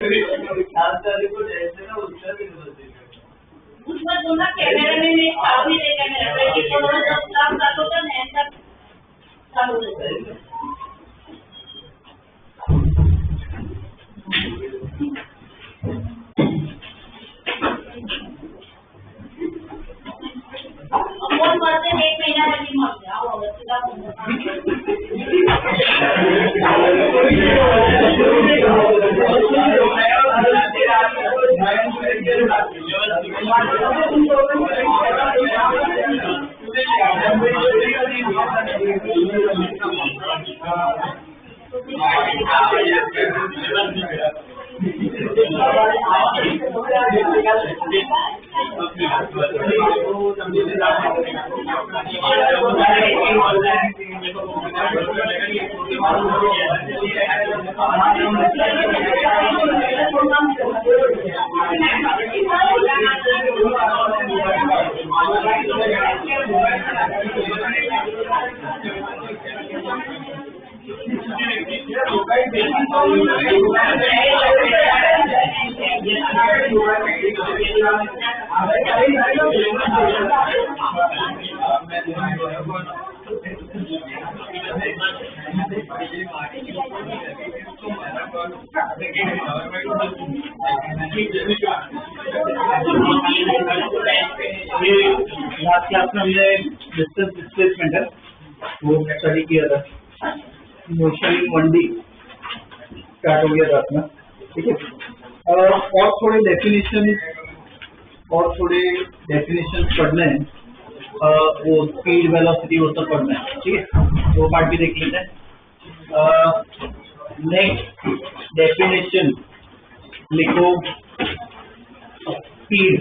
उसमें तो ना कैमरा में मैं काफी देखा मेरा बेटी को ना जब काम चालू था ना ऐसा चालू होता है। कौन बात है 1 महीना वाली मत जाओ अगर सीधा लास्ट क्लास में हमने डिस्टेंस डिस्प्लेसमेंट है वो स्टडी किया था। मोशन 1D स्टार्ट हो गया था अपना, ठीक है। और थोड़े डेफिनेशन पढ़ने हैं, वो स्पीड वेलोसिटी वो सब पढ़ना है, ठीक है। वो पार्ट भी देख लेते हैं। नेक्स्ट डेफिनेशन लिखो speed.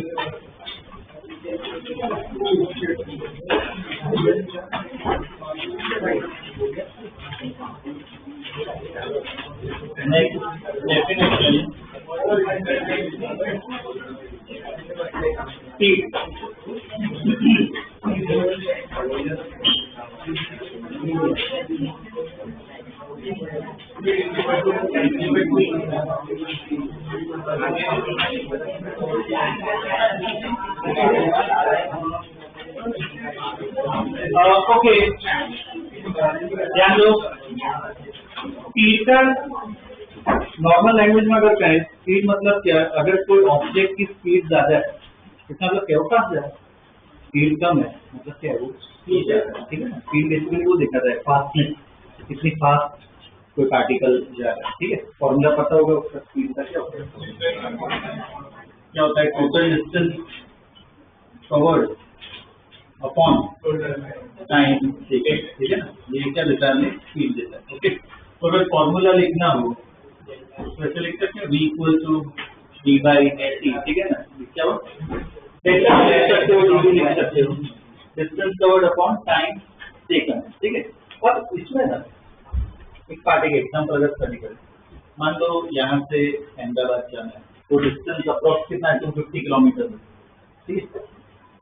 Next definition speed. Okay, ध्यान दो। स्पीड का नॉर्मल लैंग्वेज में अगर कहें स्पीड मतलब क्या है? अगर कोई ऑब्जेक्ट की स्पीड ज्यादा है इसका मतलब क्या होता है? स्पीड कम है मतलब क्या है? वो स्पीड ज्यादा है, ठीक है ना। स्पीड बेसिकली वो देखा जाए फास्टनेस, कितनी फास्ट कोई पार्टिकल जा रहा है, ठीक है। फॉर्मूला पता होगा उसका स्पीड का क्या होता है? Total distance covered upon time, ठीक है ना। ये क्या देता है? स्पीड देता है, ओके। तो अगर फॉर्मूला लिखना हो वैसे लिख सकते हैं v equal to d by dt, ठीक है ना। क्या हो डेटा लिख सकते हो, dv लिख सकते हो, distance covered upon time taken, ठीक है। और इसमें ना एक पार्ट एक एग्जांपल अगर स्टडी करें, मान लो यहाँ से अहमदाबाद जाना है तो डिस्टेंस अप्रॉक्स कितना है? 250 किलोमीटर, ठीक है।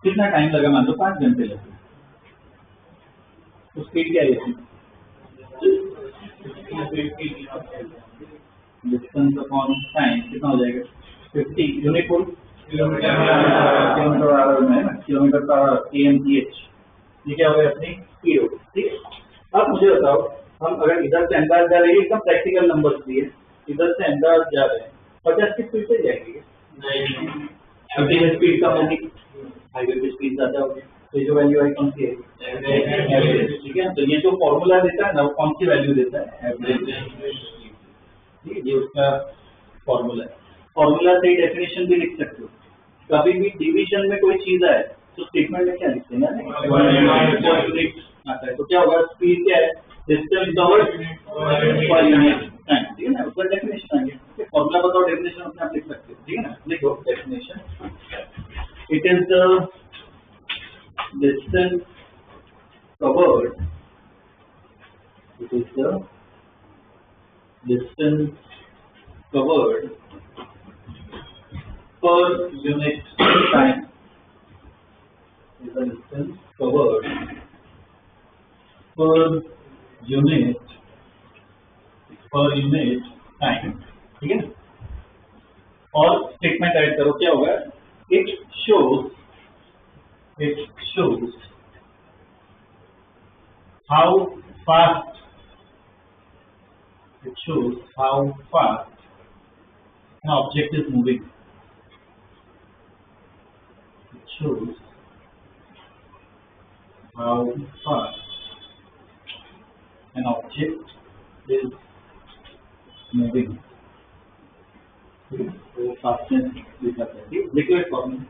कितना टाइम लगा? मान लो 5 घंटे लगे। तो स्पीड क्या है? डिस्टेंस अपॉन टाइम कितना हो जाएगा? 50 यूनिट बोल किलोमीटर पर आवर kmh। ये क्या हो गया? अपनी स्पीड हो गई, ठीक है। अब मुझे बताओ, हम अगर इधर से अहमदाबाद जा रहे हैं, एकदम प्रैक्टिकल नंबर्स दिए, इधर से अहमदाबाद जा रहे हैं 50 की स्पीड से जाएंगे? नहीं, स्पीड कम होगी, हाईवे की स्पीड ज्यादा होगी। तो जो वैल्यू आई कौन सी है? एवरेज, ठीक है। तो ये जो फॉर्मूला देता है ना वो कौन सी वैल्यू देता है? एवरेज, ठीक है। ये उसका फॉर्मूला है। फॉर्मूला से ही डेफिनेशन भी लिख सकते हो। कभी भी डिवीजन में कोई चीज है तो स्टेटमेंट में क्या लिखते हैं ना? आता है। तो क्या होगा? स्पीड क्या है? Distance covered per unit time, ठीक है ना। उसका डेफिनेशन आ गया। फॉर्मूला बताओ, डेफिनेशन अपने आप लिख सकते हो, ठीक है ना। लिखो definition, it is the distance covered, it is the distance covered per unit time, is the distance covered per unit time, ठीक है। और स्टेटमेंट करेक्ट करो, क्या होगा? It shows how fast an object is moving. It shows how fast an object is moving. So fastness दिखा सकती है, लिखो एक फॉर्मूला।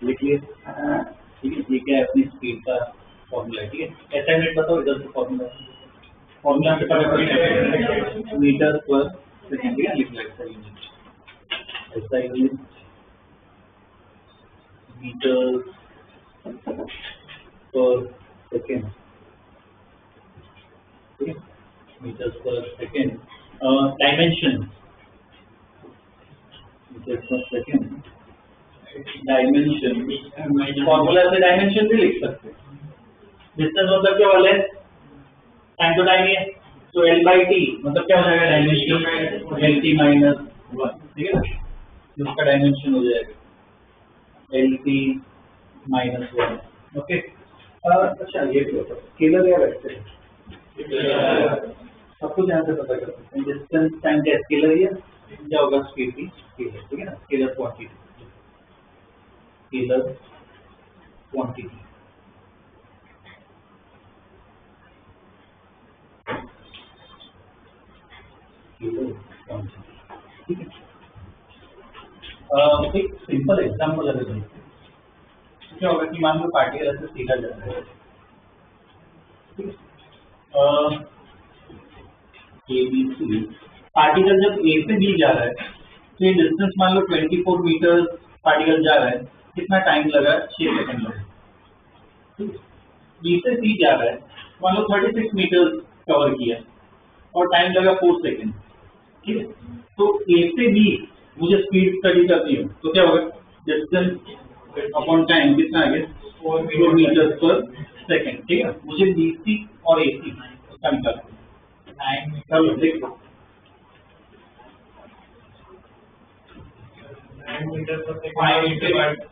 लिखिए, ठीक है, ये क्या है? अपनी स्पीड का फॉर्मूला है, ठीक है। ऐसा यूनिट बताओ, इधर से फॉर्मूला के मीटर पर सेकेंड, ठीक है, लिख लो ऐसा यूनिट मीटर पर सेकेंड, ठीक है, मीटर पर सेकेंड। डायमेंशन मीटर पर सेकेंड, डायमेंशन फॉर्मूला से डायमेंशन भी लिख सकते हैं। डिस्टेंस मतलब क्या वाला है? टाइम तो टाइम ही है, तो L/T मतलब क्या हो जाएगा? डायमेंशन LT - 1, ठीक है ना, उसका डायमेंशन हो जाएगा LT - 1। ओके, अच्छा ये स्केलर या वेक्टर? सबको ध्यान से पता कर सकते हैं। डिस्टेंस टाइम का स्केलर या क्या होगा? स्पीड की स्केलर, ठीक है ना, स्केलर क्वांटिटी, स्केलर क्वांटिटी। ठीक है, एक सिंपल एग्जाम्पल अगर देखते हैं, क्या होगा कि मान लो पार्टिकल ऐसे सीधा जा रहा है, ABC, पार्टिकल जब A से B जा रहा है तो ये डिस्टेंस मान लो 24 मीटर पार्टिकल जा रहा है, कितना टाइम लगा? 6 सेकंड लगा। B से C जा रहा है, मान लो 36 मीटर कवर किया और टाइम लगा 4 सेकंड, ठीक है। तो A से B मुझे स्पीड स्टडी करनी हो तो क्या होगा? डिस्टेंस अपॉन टाइम कितना आ गया? 4 मीटर पर सेकंड, ठीक है। मुझे BC और AC उसका निकालना है। चलो लिख लो, 9 मीटर पर सेकंड।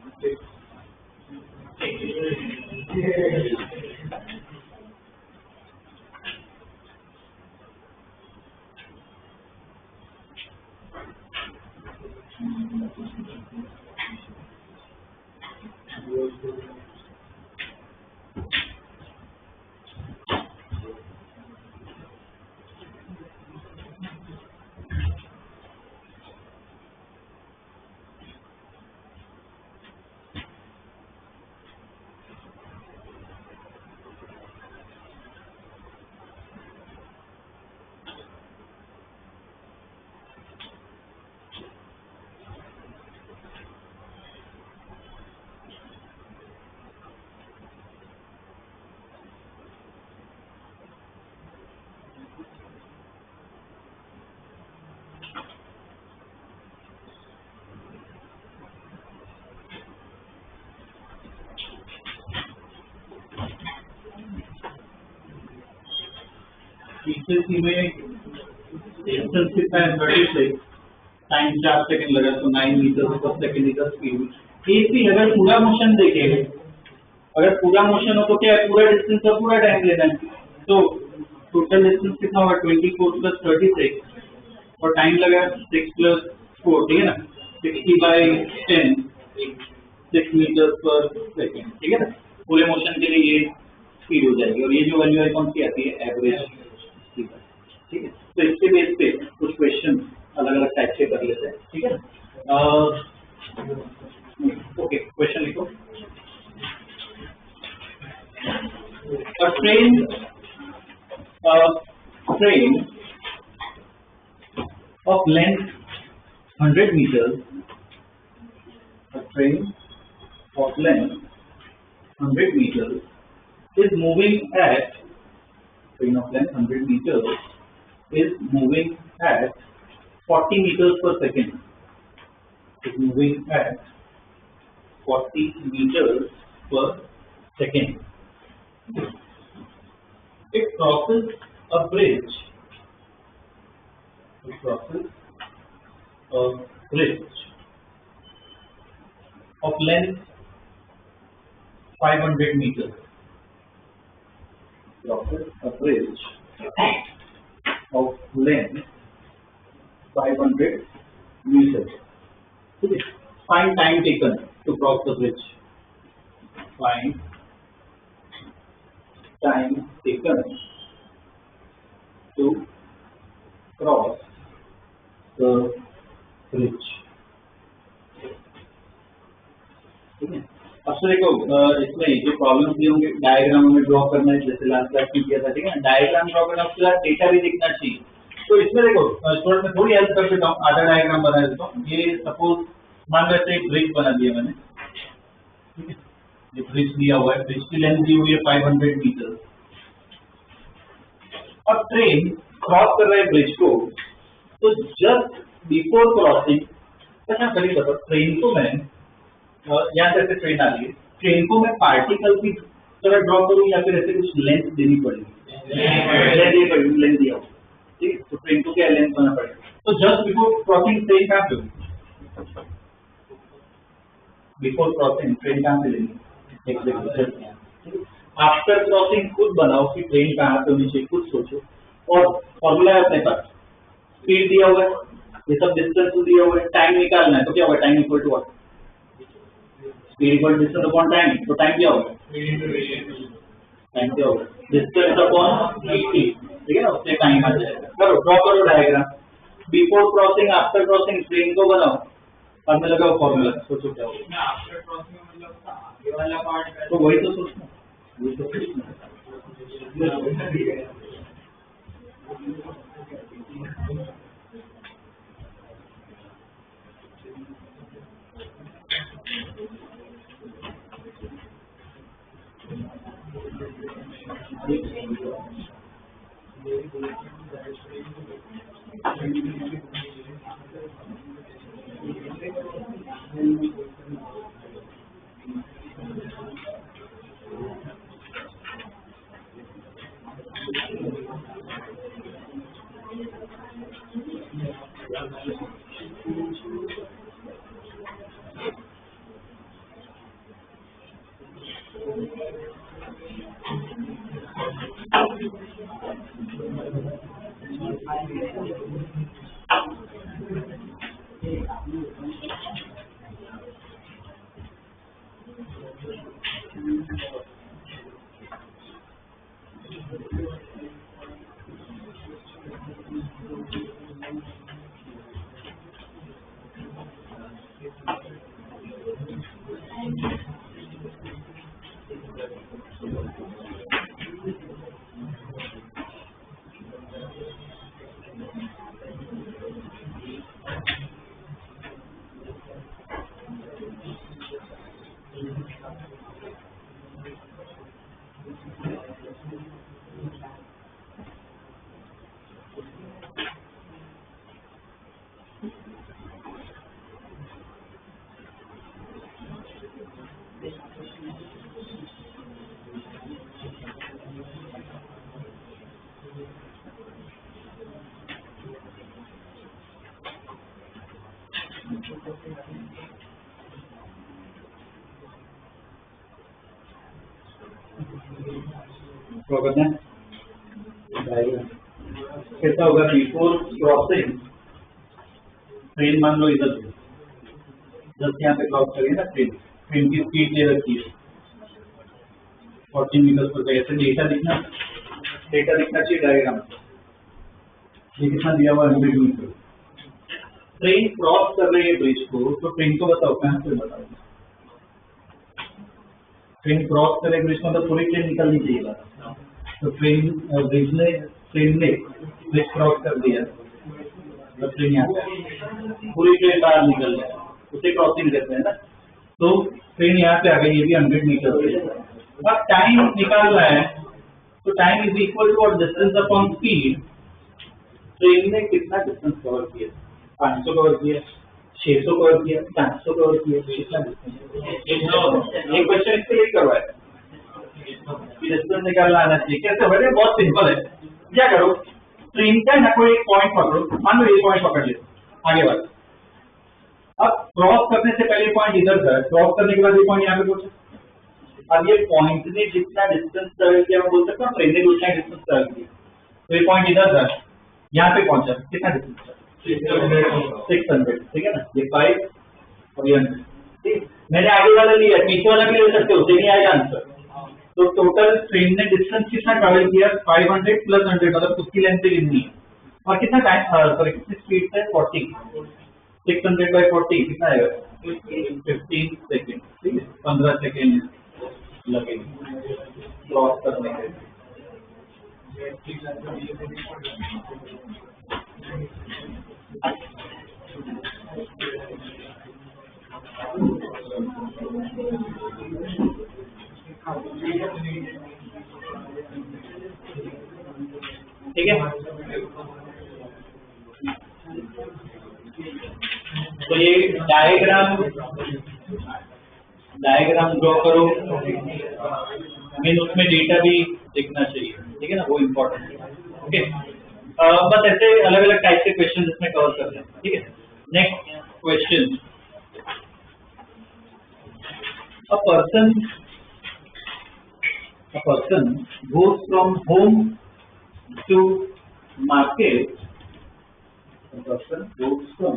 BC में डिस्टेंस कितना है? 36, टाइम 4 सेकंड लगा, तो 9 मीटर पर सेकंड का स्पीड। AC अगर पूरा मोशन देखे, अगर पूरा मोशन हो तो क्या है? पूरा डिस्टेंस और पूरा टाइम लेना है, तो टोटल डिस्टेंस कितना होगा? 24 + 36 और टाइम लगा 6 + 4, ठीक है ना, 60/10, 6 मीटर पर सेकंड, ठीक है ना। पूरे मोशन के लिए ये स्पीड हो जाएगी और ये जो वैल्यू है कौन सी आती है? एवरेज, ठीक है। तो इसके बेस पे कुछ क्वेश्चन अलग अलग टाइप से कर लेते हैं, ठीक है। ओके, क्वेश्चन लिखो। A train of length 100 meters train of length 100 meters is moving at train of length 100 meters is moving at 40 meters per second. Is moving at 40 meters per second. It crosses a bridge. It crosses a bridge of length 500 meters. Crosses a bridge of length 500 meters. Okay. Find time taken to cross the bridge. Find time taken to cross the bridge. ठीक है. अब से देखो इसमें जो problem दिए होंगे diagram में ड्रॉ करना है, जैसे लास्ट क्लास में किया था. ठीक है, डायग्राम ड्रॉ करना उसके बाद डेटा भी दिखना चाहिए. तो इसमें देखो स्टूडेंट मैं थोड़ी हेल्प कर देता हूँ, आधा डायग्राम बना देता हूँ. ये सपोज मान लेते एक ब्रिज बना दिया मैंने. ठीक है, ये ब्रिज दिया हुआ है, ब्रिज की लेंथ दी हुई है 500 मीटर. अब ट्रेन क्रॉस कर रहा है ब्रिज को, तो जस्ट बिफोर क्रॉसिंग अच्छा करिए बताओ, ट्रेन को मैं यहाँ से ट्रेन आ रही है, ट्रेन को मैं पार्टिकल की तरह ड्रॉ करूँ या फिर ऐसे कुछ लेंथ देनी पड़ेगी? लेंथ दिया होगा. ठीक है, तो ट्रेन को क्या लेंथ होना पड़ेगा. तो जस्ट बिफोर क्रॉसिंग ट्रेन कहाँ पे होगी? बिफोर क्रॉसिंग ट्रेन कहाँ पे लेंगे? आफ्टर क्रॉसिंग खुद बनाओ कि ट्रेन कहाँ पे होनी चाहिए, खुद सोचो. और फॉर्मूला है अपने पास, स्पीड दिया हुआ है, ये सब डिस्टेंस दिया हुआ है, टाइम निकालना है. तो क्या होगा? Time equal to what? Speed equal distance upon time. तो टाइम क्या होगा? टाइम क्या होगा? Distance upon T. ठीक है ना, उससे टाइम आ जाएगा. करो, ड्रॉ करो diagram. Before crossing, after crossing, train को बनाओ और मैं लगाओ फॉर्मूला. सोचो क्या होगा. आफ्टर क्रॉसिंग मतलब आगे वाला पार्ट. तो वही तो सोचना, वही तो सोचना. कैसा होगा? बिफोर क्रॉसिंग ट्रेन मान लो इधर जस्ट यहाँ पे क्रॉस करिए ना, ट्रेन की स्पीड ले रखी है 40 मीटर पर सेकंड. ऐसे डेटा दिखना चाहिए डायग्राम. ये कितना दिया हुआ? 100 मीटर. ट्रेन क्रॉस कर रही है ब्रिज को, तो ट्रेन को बताओ कहाँ से बताओ. ट्रेन क्रॉस करे ब्रिज को, मतलब पूरी ट्रेन निकलनी चाहिए. तो ट्रेन ने ब्रिज क्रॉस कर दिया, तो ट्रेन यहाँ पे पूरी ट्रेन बाहर निकल जाए, उसे क्रॉसिंग कहते हैं ना. तो ट्रेन यहाँ पे आ गई, ये भी 100 मीटर है। अब टाइम निकालना है, तो टाइम इज इक्वल टू और डिस्टेंस अपॉन स्पीड। ट्रेन ने कितना डिस्टेंस कवर किया? 500 कवर किया, 600 कवर किया, 400 कवर किया, कितना डिस्टेंस? एक क्वेश्चन इसके लिए करवाया, डिस्टेंस निकालना आना चाहिए। कैसे बने? बहुत सिंपल है। क्या करो, ट्रेन का ना कोई एक पॉइंट पकड़ो, मान लो ये पॉइंट पकड़ लिया, आगे बढ़। अब क्रॉस करने से पहले पॉइंट इधर था, क्रॉस करने के बाद ये पॉइंट यहाँ पे पहुंचा। अब ये पॉइंट ने जितना डिस्टेंस ट्रेवल किया, मैं बोल सकता हूँ ट्रेन ने उतना डिस्टेंस ट्रेवल किया। तो ये पॉइंट इधर था, यहाँ पे पहुंचा, कितना डिस्टेंस? 600, ठीक है ना? ये 5 और ये 100, ठीक। मैंने आगे वाला लिया, पीछे वाला भी ले सकते हो, नहीं आएगा आंसर। तो टोटल ट्रेन ने डिस्टेंस कितना ट्रैवल किया? 500 प्लस 100, मतलब उसकी लेंथ से गिननी है। और कितना टाइम, सॉरी कितनी स्पीड है? 40। 600 by 40 कितना आएगा? 15 सेकेंड, ठीक है। 15 सेकेंड लगेंगे क्रॉस करने के। ठीक है, तो ये डायग्राम ड्रॉ करो, मीन उसमें डेटा भी दिखना चाहिए, ठीक है ना? वो इम्पोर्टेंट है। ओके, बस ऐसे अलग अलग टाइप के क्वेश्चन इसमें कवर करते हैं, ठीक है। Next question, a person goes from home to market. A person goes from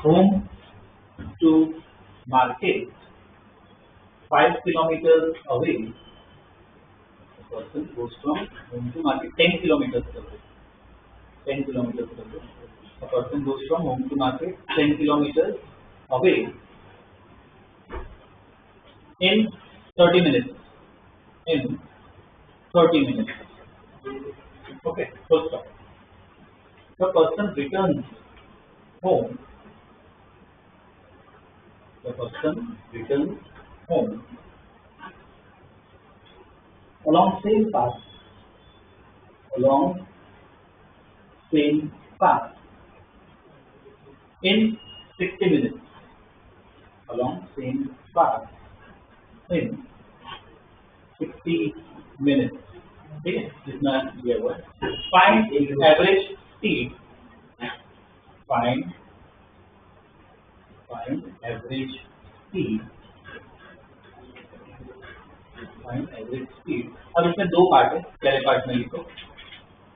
home to market 5 kilometers away. A person goes from home to market 10 kilometers away. 10 kilometers away. A person goes from home to market 10 kilometers away in 30 minutes. In 30 minutes. Okay, first stop. The person returns home. The person returns home along same path. Along same path in 60 minutes. Along same path in 60 minutes. ठीक है, जितना दिया हुआ है। Find average speed. Find average speed. Find average speed. अब इसमें दो part है, पहले पार्ट में लिखो।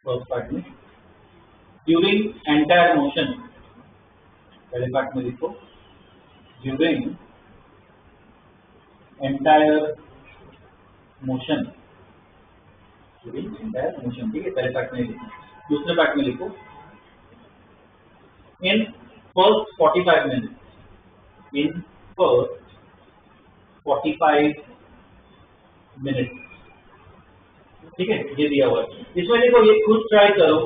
फर्स्ट पार्ट में during entire motion, पहले पार्ट में लिखो during entire motion. during entire motion, ठीक है, पहले पार्ट में लिखो। दूसरे पार्ट में लिखो in first 45 minutes. In first 45 minutes, ठीक है, ये दिया हुआ है। इसमें देखो, ये खुद ट्राई करो।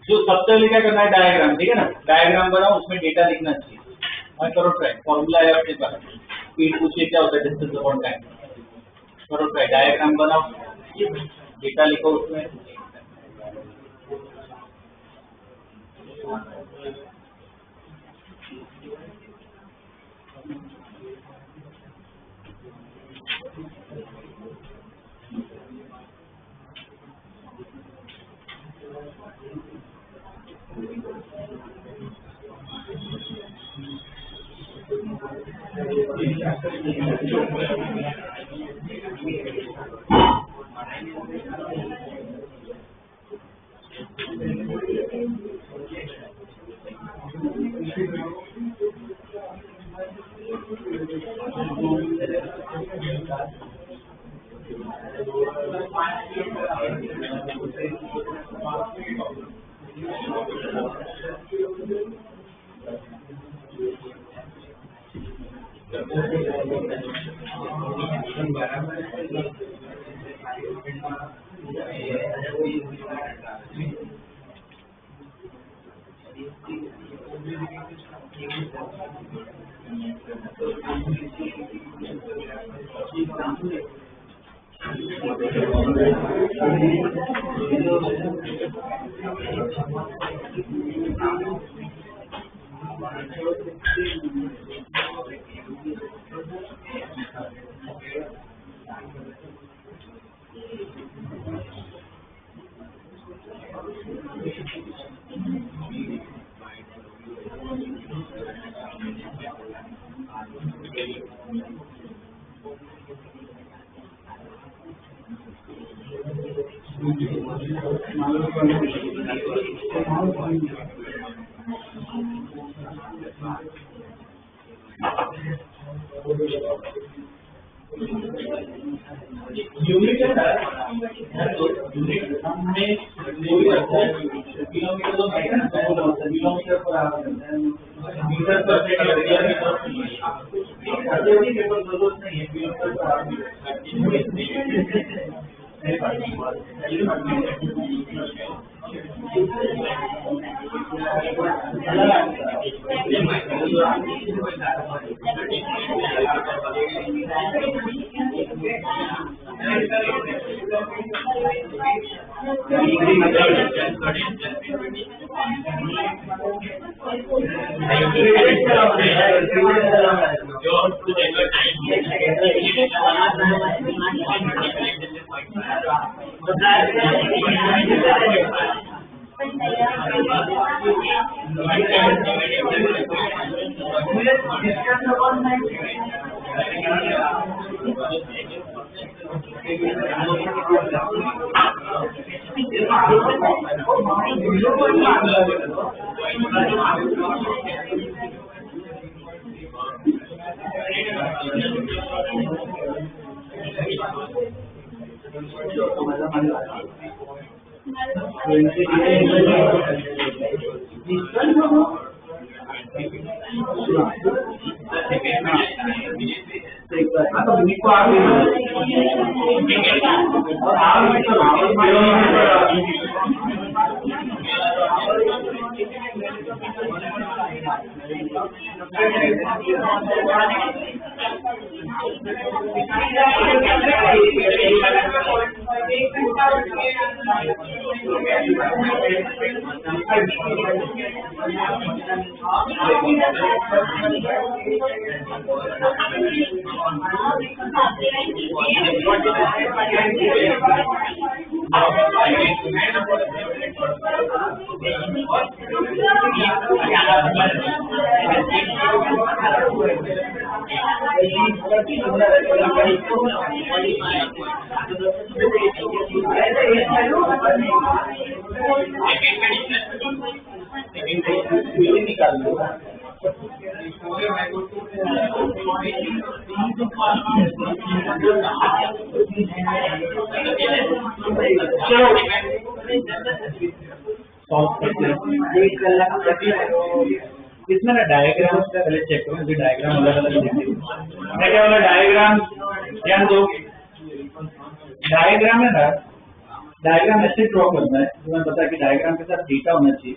जो सबसे पहले क्या करना है, डायग्राम, ठीक है ना? डायग्राम बनाओ, उसमें डेटा लिखना चाहिए और करो ट्राई। फॉर्मूला है अपने पास, स्पीड पूछिए क्या होता है, डिस्टेंस अपॉन टाइम। करो ट्राई, डायग्राम बनाओ, डेटा लिखो उसमें। यूनिट है यूनिट हमने जो भी रखा है किलोमीटर तो है ना किलोमीटर पर आ रहा है मीटर पर पेपर जरूरत नहीं है किलोमीटर पर आ इसमें ना डायग्राम का पहले चेक करो मुझे डायग्राम अलग अलग मैं क्या बोला डायग्राम ध्यान दो डायग्राम है ना डायग्राम ऐसे ड्रॉ करना है तुम्हें पता है कि डायग्राम के साथ डेटा होना चाहिए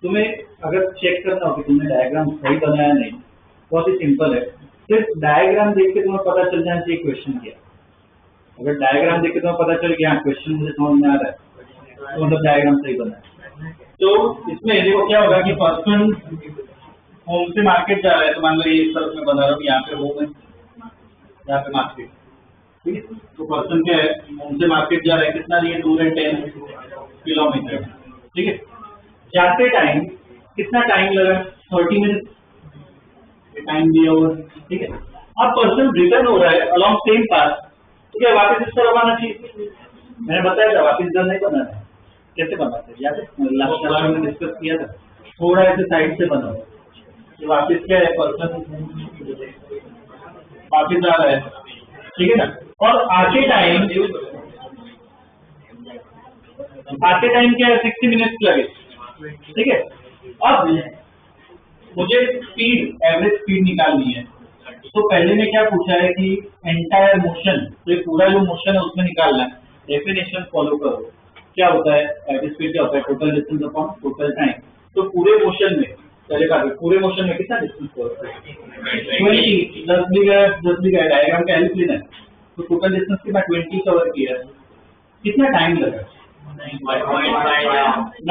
तुम्हें अगर चेक करना हो कि तुमने डायग्राम सही बनाया नहीं बहुत ही सिंपल है सिर्फ डायग्राम देख के तुम्हें पता चल जाना चाहिए क्वेश्चन क्या अगर डायग्राम देख के तुम्हें पता चल गया क्वेश्चन मुझे समझ में आ रहा है तो मतलब डायग्राम सही बना है तो इसमें देखो क्या होगा कि पर्सन होम से मार्केट जा रहा है तो मान लो ये इस तरफ में बना रहा हूँ यहाँ पे होम है यहाँ पे मार्केट ठीक है तो पर्सन क्या है होम से मार्केट जा रहा है कितना लिए दूर है 10 किलोमीटर ठीक है जाते टाइम कितना टाइम लगा 30 मिनट टाइम दिया हुआ ठीक है अब पर्सन रिटर्न हो रहा है अलॉन्ग सेम पाथ तो क्या वापस इस तरफ आना चाहिए मैंने बताया था वापस इधर नहीं बनाना है कैसे बनाते हैं याद है लास्ट क्लास में डिस्कस किया था थोड़ा ऐसे साइड से बनाओ ये वापस क्या है पर्सन वापस आ रहा है ठीक है ना और आते टाइम क्या है 60 मिनट्स लगे ठीक है अब मुझे स्पीड एवरेज स्पीड निकालनी है तो पहले ने क्या पूछा है कि एंटायर मोशन तो ये पूरा जो मोशन है उसमें निकालना है डेफिनेशन फॉलो करो क्या होता है एवरेज स्पीड क्या होता है total distance upon total time तो पूरे मोशन में पहले बात पूरे मोशन में कितना डिस्टेंस कवर किया 20 10 भी गया डायग्राम का हेल्प लेना है तो टोटल डिस्टेंस कितना 20 कवर किया कितना टाइम लगा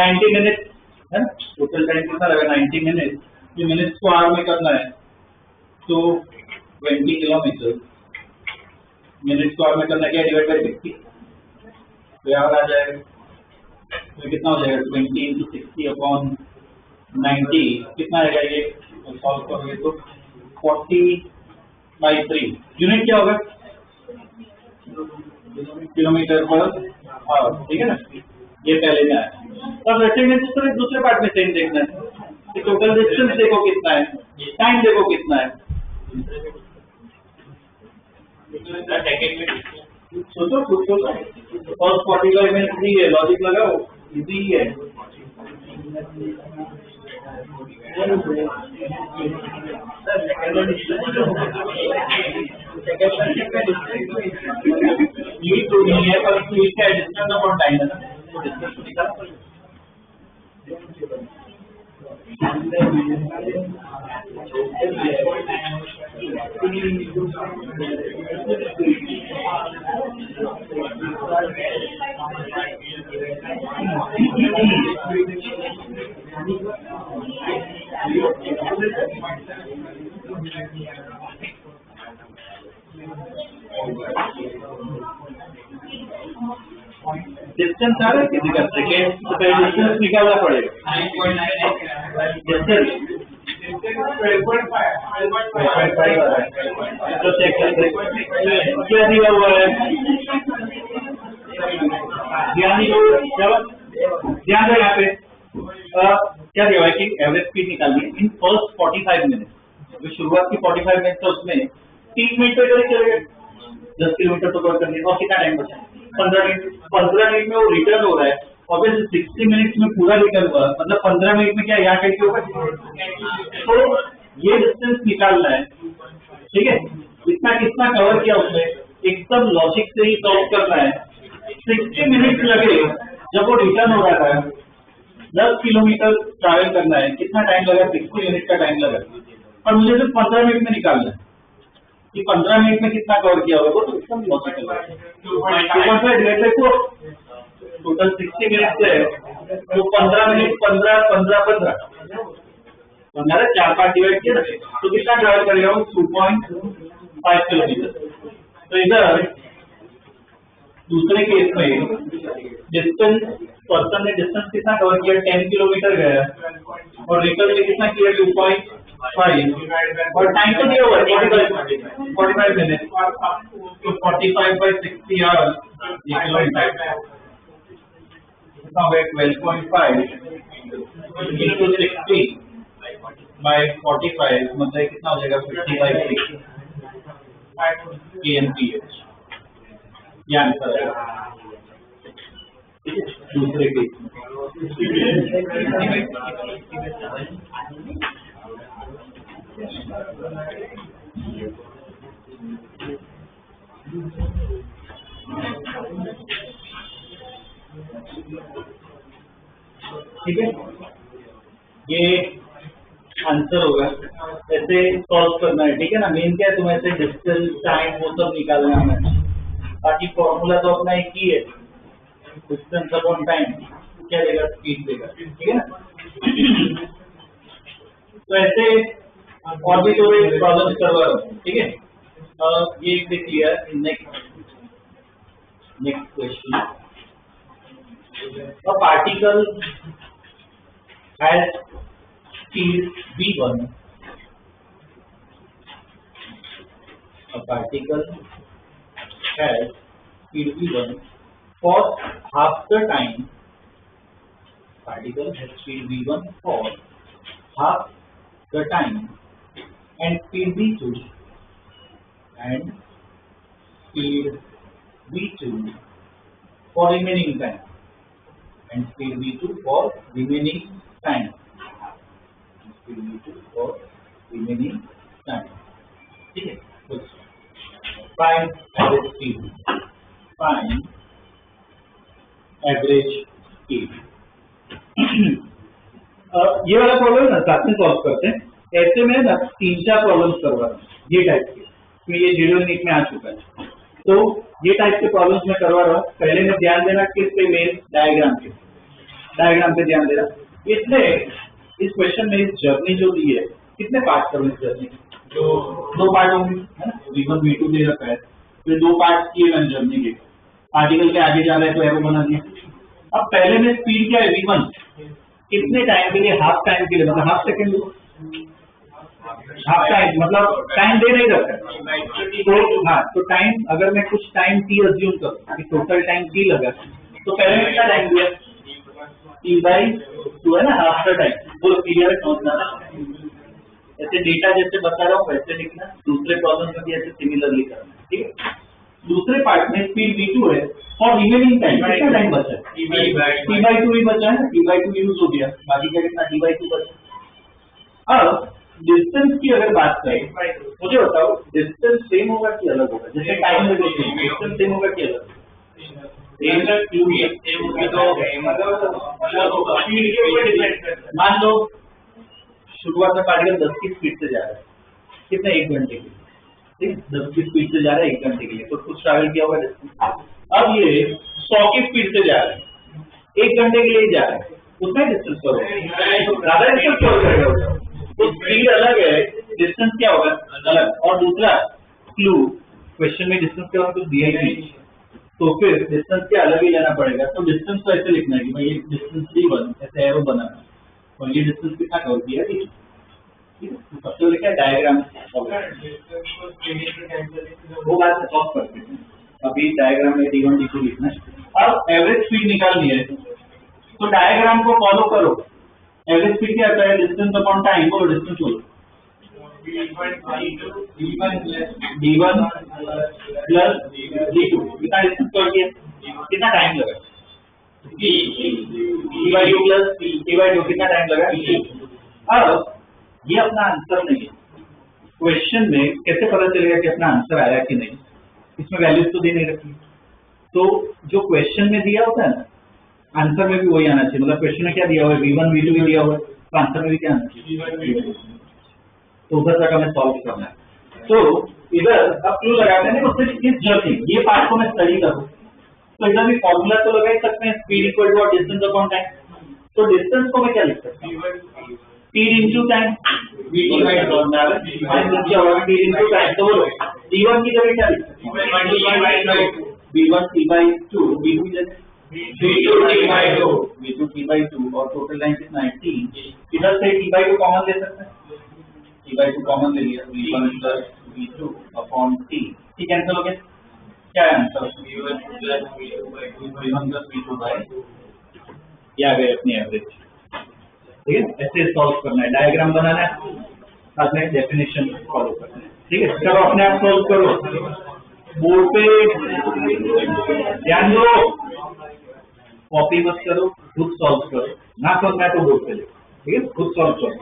90 मिनट है टोटल टाइम कितना लगा 90 मिनट ये मिनट्स को आवर में करना है तो 20 किलोमीटर मिनट्स को आवर में करना क्या डिवाइड बाय 60 तो यहाँ आ जाएगा तो कितना हो जाएगा 20 into 60 upon 90 कितना आएगा ये सॉल्व करोगे तो 40/3 यूनिट क्या होगा किलोमीटर पर आवर ठीक है ना ये पहले में आया अब रेक्टेंगल दूसरे पार्ट में सेम देखना है कि टोटल डिस्टेंस देखो कितना है टाइम देखो कितना है सोचो खुद सोचो फर्स्ट 45 मिनट ही है लॉजिक लगाओ इजी ही है लीड तो नहीं है पर लीड का डिस्टेंस अपॉन टाइम है ना तो डिस्टेंस तो निकाल डिस्टेंस आ रहा है किसी का सेकेंड तो पहले डिस्टेंस निकालना पड़ेगा डिस्टेंस 12.5 तो चेक करते क्या दिया हुआ है ध्यान दो यहाँ पे क्या दिया हुआ है कि एवरेज स्पीड निकालनी है इन फर्स्ट 45 मिनट जो शुरुआत की 45 मिनट था उसमें 30 मिनट पे चलेगा 10 किलोमीटर तो कवर करनी है और कितना टाइम बचा 15 मिनट में वो रिटर्न हो रहा है और फिर 60 मिनट्स में पूरा रिटर्न हुआ मतलब 15 मिनट में क्या यहाँ कैसे होगा तो ये डिस्टेंस निकालना है ठीक है इतना कितना कवर किया उसने एकदम लॉजिक से ही सॉल्व करना है 60 मिनट लगे जब वो रिटर्न हो रहा था 10 किलोमीटर ट्रैवल करना है कितना टाइम लगा 60 मिनट का टाइम लगा और मुझे सिर्फ 15 मिनट में निकालना है कि 15 मिनट में कितना कवर किया होगा तो एकदम लॉजिकल है टोटल 60 मिनट है तो 15 मिनट 15 4 पार्ट डिवाइड किया तो कितना ट्रैवल करेगा वो 2.5 किलोमीटर तो इधर दूसरे केस में डिस्टेंस पर्सन ने डिस्टेंस कितना कवर किया 10 किलोमीटर गया और रिटर्न में कितना किया 2.5 और टाइम तो दिया हुआ है 45 मिनट तो 45/60 आवर किलोमीटर कितना हो गया 12.5 into 60/45 मतलब कितना हो जाएगा 50/6 kmph ये आंसर है दूसरे केस ठीक है ये आंसर होगा ऐसे सॉल्व करना है ठीक है ना मेन क्या है तुम्हें ऐसे डिस्टेंस टाइम वो सब निकालना है बाकी फॉर्मूला तो अपना एक ही है डिस्टेंस अपॉन टाइम क्या देगा स्पीड देगा ठीक है ना तो ऐसे और भी थोड़े प्रॉब्लम करवा रहा हूँ ठीक है ये एक देख लिया next question a particle has speed v1 a particle has speed v1 for half the time particle has speed v1 for half the time and speed v2 for remaining time and speed v2 for remaining time for remaining time ठीक है find average speed ये वाला problem ना साथ में solve करते हैं। ऐसे में ना 3-4 प्रॉब्लम्स करवा रहा हूँ ये टाइप के, तो ये 0 यूनिट में आ चुका है। तो ये टाइप के प्रॉब्लम्स मैं करवा रहा हूँ। पहले में ध्यान देना किस पे, मेन डायग्राम पे ध्यान देना। इसलिए इस क्वेश्चन में इस जर्नी जो दी है, कितने पार्ट करो इस जर्नी? दो पार्ट होंगे, है ना। V1 V2 दे रखा है, फिर 2 पार्ट किए मैंने जर्नी के। पार्टिकल के आगे जा रहा है तो एरो बना दिया। अब पहले में स्पीड क्या है V1, कितने टाइम के लिए? हाफ टाइम के लिए, मतलब हाफ सेकेंड, हाफ टाइम मतलब टाइम दे नहीं रखा है। तो हाँ, तो टाइम अगर मैं कुछ टाइम t अज्यूम करूँ कि टोटल टाइम t लगा, तो पहले में कितना टाइम दिया? T/2 है ना, हाफ द टाइम। वो क्लियर है, समझना। ऐसे डेटा जैसे बता रहा हूँ वैसे लिखना, दूसरे प्रॉब्लम में भी ऐसे सिमिलरली करना, ठीक है। दूसरे पार्ट में स्पीड V2 है और रिमेनिंग टाइम, कितना टाइम बचा है? T/2 ही बचा है ना, T/2 यूज हो गया, बाकी का कितना T/2 बचा। अब डिस्टेंस की अगर बात करें, मुझे बताओ डिस्टेंस सेम होगा कि अलग होगा? जैसे टाइम में डिस्टेंस सेम होगा कि अलग? मान लो शुरुआत में पार्टिकल 10 की स्पीड से जा रहा है, कितने? 1 घंटे के लिए, ठीक, 10 की स्पीड से जा रहा है 1 घंटे के लिए, तो कुछ ट्रैवल किया होगा डिस्टेंस। अब ये 100 की स्पीड से जा रहा है, 1 घंटे के लिए जा रहा है, उसमें डिस्टेंस करो, ज्यादा डिस्टेंस कवर करेगा। तो स्पीड अलग है, डिस्टेंस क्या होगा? अलग। और दूसरा क्लू, क्वेश्चन में डिस्टेंस क्या कुछ दिया ही नहीं, तो फिर डिस्टेंस क्या अलग ही लेना पड़ेगा। तो डिस्टेंस तो ऐसे लिखना है कि भाई ये डिस्टेंस D1, ऐसे एरो बनाना, और ये डिस्टेंस कितना कवर किया है, ठीक है। तो सबसे लिखा है डायग्राम, वो बात से सॉल्व करते हैं। अभी डायग्राम में D1 D2 लिखना है। अब एवरेज स्पीड निकालनी है, तो डायग्राम को फॉलो करो। एवरेज स्पीड क्या आता है? Distance upon time. बोलो डिस्टेंस बोलो। D1 प्लस D2, कितना डिस्टेंस कवर किया? कितना टाइम लगा? T/2 प्लस T/2, कितना टाइम लगा? अब ये अपना आंसर नहीं है। क्वेश्चन में कैसे पता चलेगा कि अपना आंसर आया कि नहीं? इसमें वैल्यूज तो दे नहीं रखी। तो जो क्वेश्चन में दिया होता है ना, आंसर में भी वही आना चाहिए। मतलब क्वेश्चन में क्या दिया हुआ है? V1 V2 भी दिया हुआ है, तो आंसर में भी क्या आना चाहिए? तो उधर तक हमें सॉल्व करना है। तो इधर अब क्लू लगाते हैं, उससे किस जर्नी, ये पार्ट को मैं स्टडी करूँ, तो इधर भी फॉर्मूला तो लगा ही सकते हैं, speed equal to distance upon time. तो डिस्टेंस को मैं क्या लिख सकता हूँ? स्पीड इंटू टाइम, क्या होगा? T into time. तो बोलो D1 की जगह क्या लिख सकते हैं? V1 T/2, V2 T/2 और टोटल टाइम कितना है? T। इधर से T/2 कॉमन ले सकते हैं, T/2 कॉमन ले लिया, V1 plus V2 upon T, ठीक कैंसिल हो गया। क्या है answer? V1 plus V2 bye, ये आ गए अपनी एवरेज, ठीक है। ऐसे सॉल्व करना है, डायग्राम बनाना है, साथ में डेफिनेशन फॉलो करना है, ठीक है। चलो अपने आप सॉल्व करो, बोर्ड पे ध्यान दो, कॉपी मत करो, खुद सॉल्व करो, ना समझना तो बोर्ड पे लिखो, ठीक है, खुद सॉल्व करो।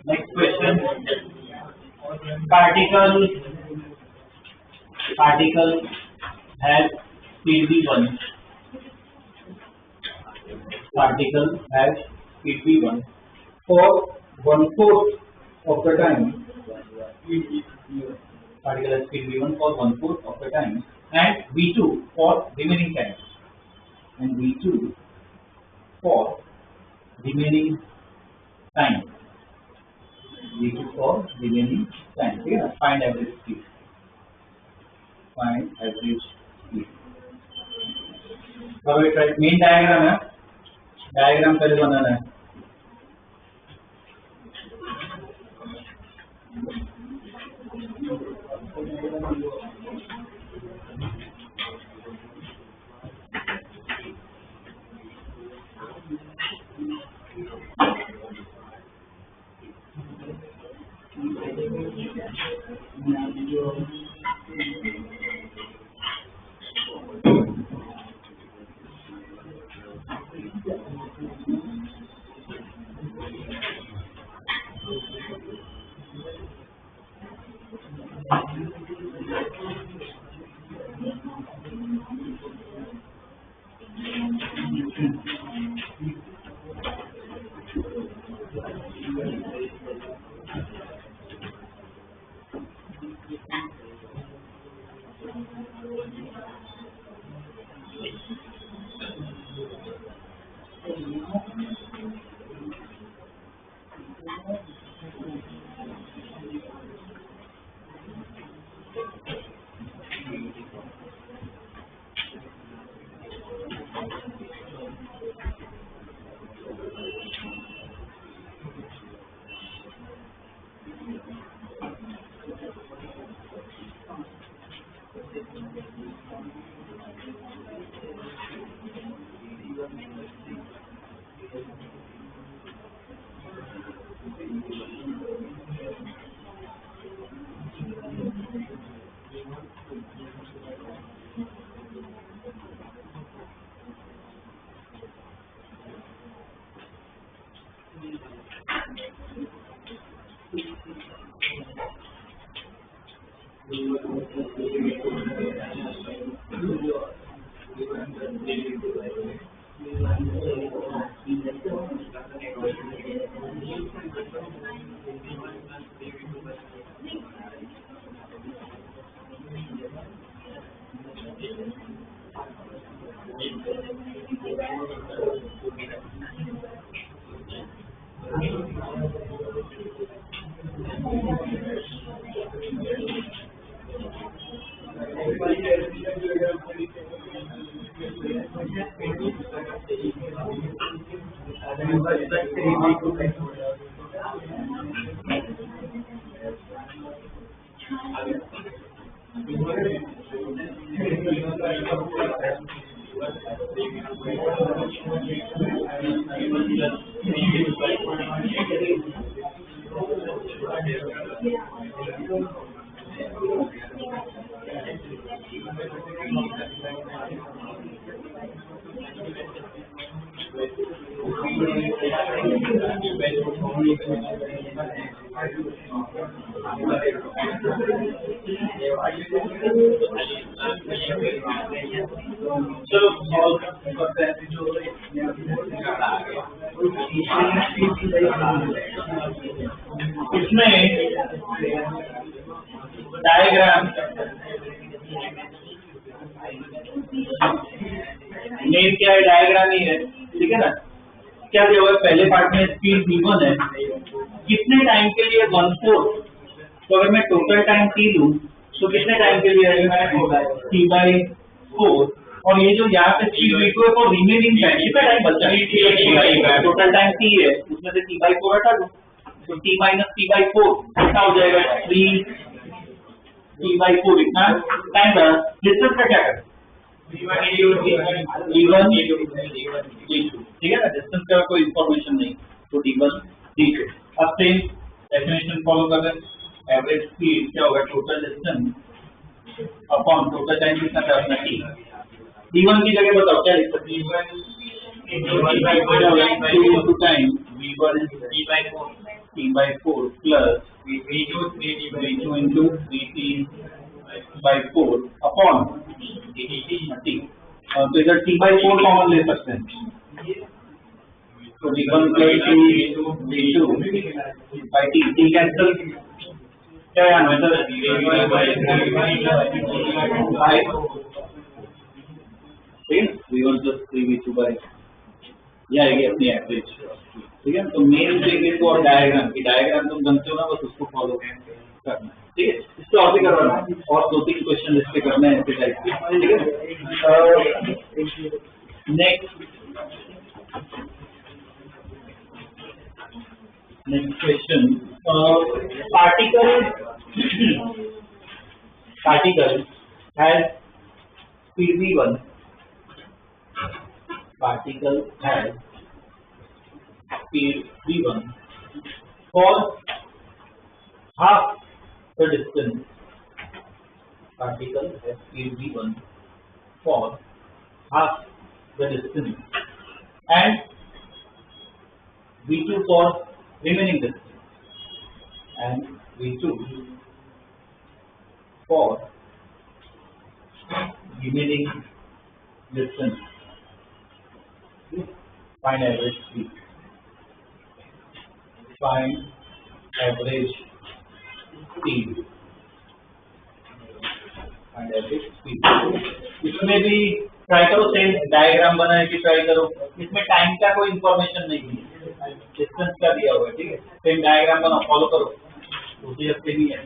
Next question. Particle has speed v1. Particle has speed v1 for 1/4 of the time. Particle has speed v1 for 1/4 of the time, and v2 for remaining time. And v2 for remaining time. V2 for remaining time. ठीक है ना? Find average speed. Find average speed. अब एक main diagram है. Diagram पहले बनाना है. चलो solve करते हैं. इसमें डायग्राम मेन क्या है, डायग्राम ही है. ठीक है ना. क्या दिया हुआ है पहले पार्ट में, स्पीड v1 है. कितने टाइम के लिए 1/4. तो अगर मैं टोटल टाइम t लूं तो कितने टाइम के लिए t/4. और ये जो यहाँ पे स्पीड v2 है वो रिमेनिंग टाइम, कितना टाइम बचा है. टोटल टाइम t है, उसमें से t/4 हटा दो तो t - t/4 कितना हो जाएगा, 3t/4. इतना टाइम बचा. डिस्टेंस का क्या करें, d1 d2. ठीक है ना. डिस्टेंस का कोई इंफॉर्मेशन नहीं, तो d1 d2. अब सेम डेफिनेशन फॉलो कर रहे हैं. एवरेज स्पीड क्या होगा, total distance upon total time कितना था अपना t. T1 की जगह बताओ क्या लिख सकते हैं? T2 time V1 T/4 plus V2 into V3/4 upon T। तो इधर T/4 कॉमन ले सकते हैं, तो V1 plus V2 by T cancel, क्या है answer? V1 plus 3V2 by, यह आएगी अपनी एवरेज। ठीक है, तो मेन चीज को और डायग्राम तुम बनते हो ना, बस उसको फॉलो करना है। ठीक है, इसको और भी करवाना है, और 2-3 क्वेश्चन इसके करने हैं ऐसे टाइप के। ठीक है, next question, particle has speed v1, particle has speed v1 for half the distance, particle has speed v1 for half the distance and v2 for remaining distance and v2 for remaining distance. Find average speed. Find average speed. Find average speed. इसमें भी try करो, same diagram बनाने की try करो। इसमें time का कोई information नहीं है, डिस्टेंस का दिया हुआ है। ठीक है, सेम डायग्राम बनाओ, फॉलो करो, उसी हफ्ते ही है।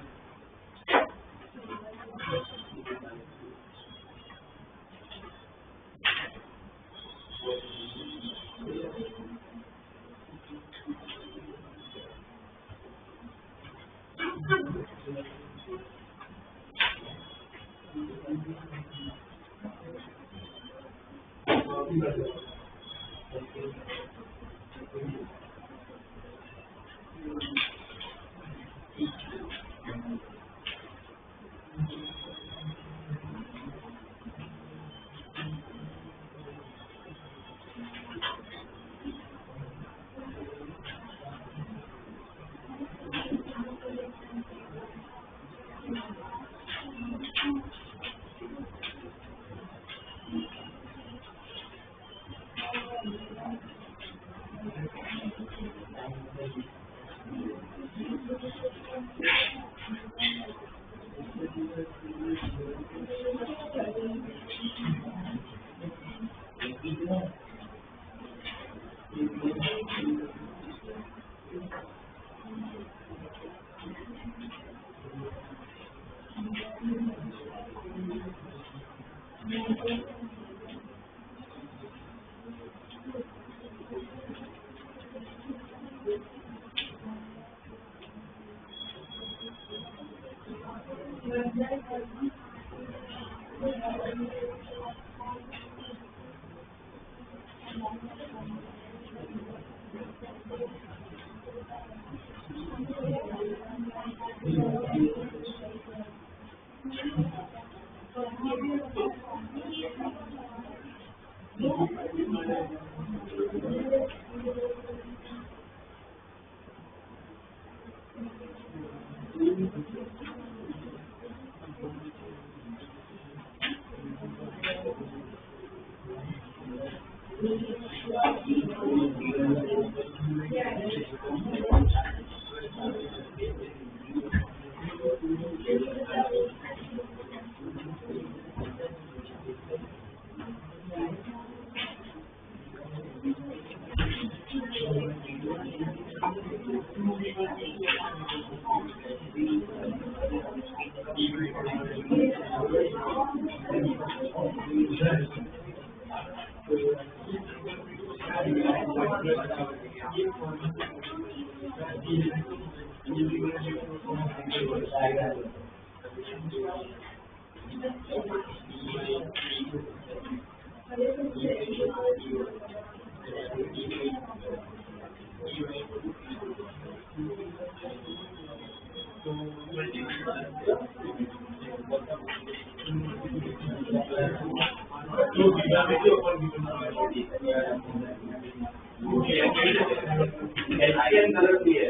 एलसीएम गलत भी है,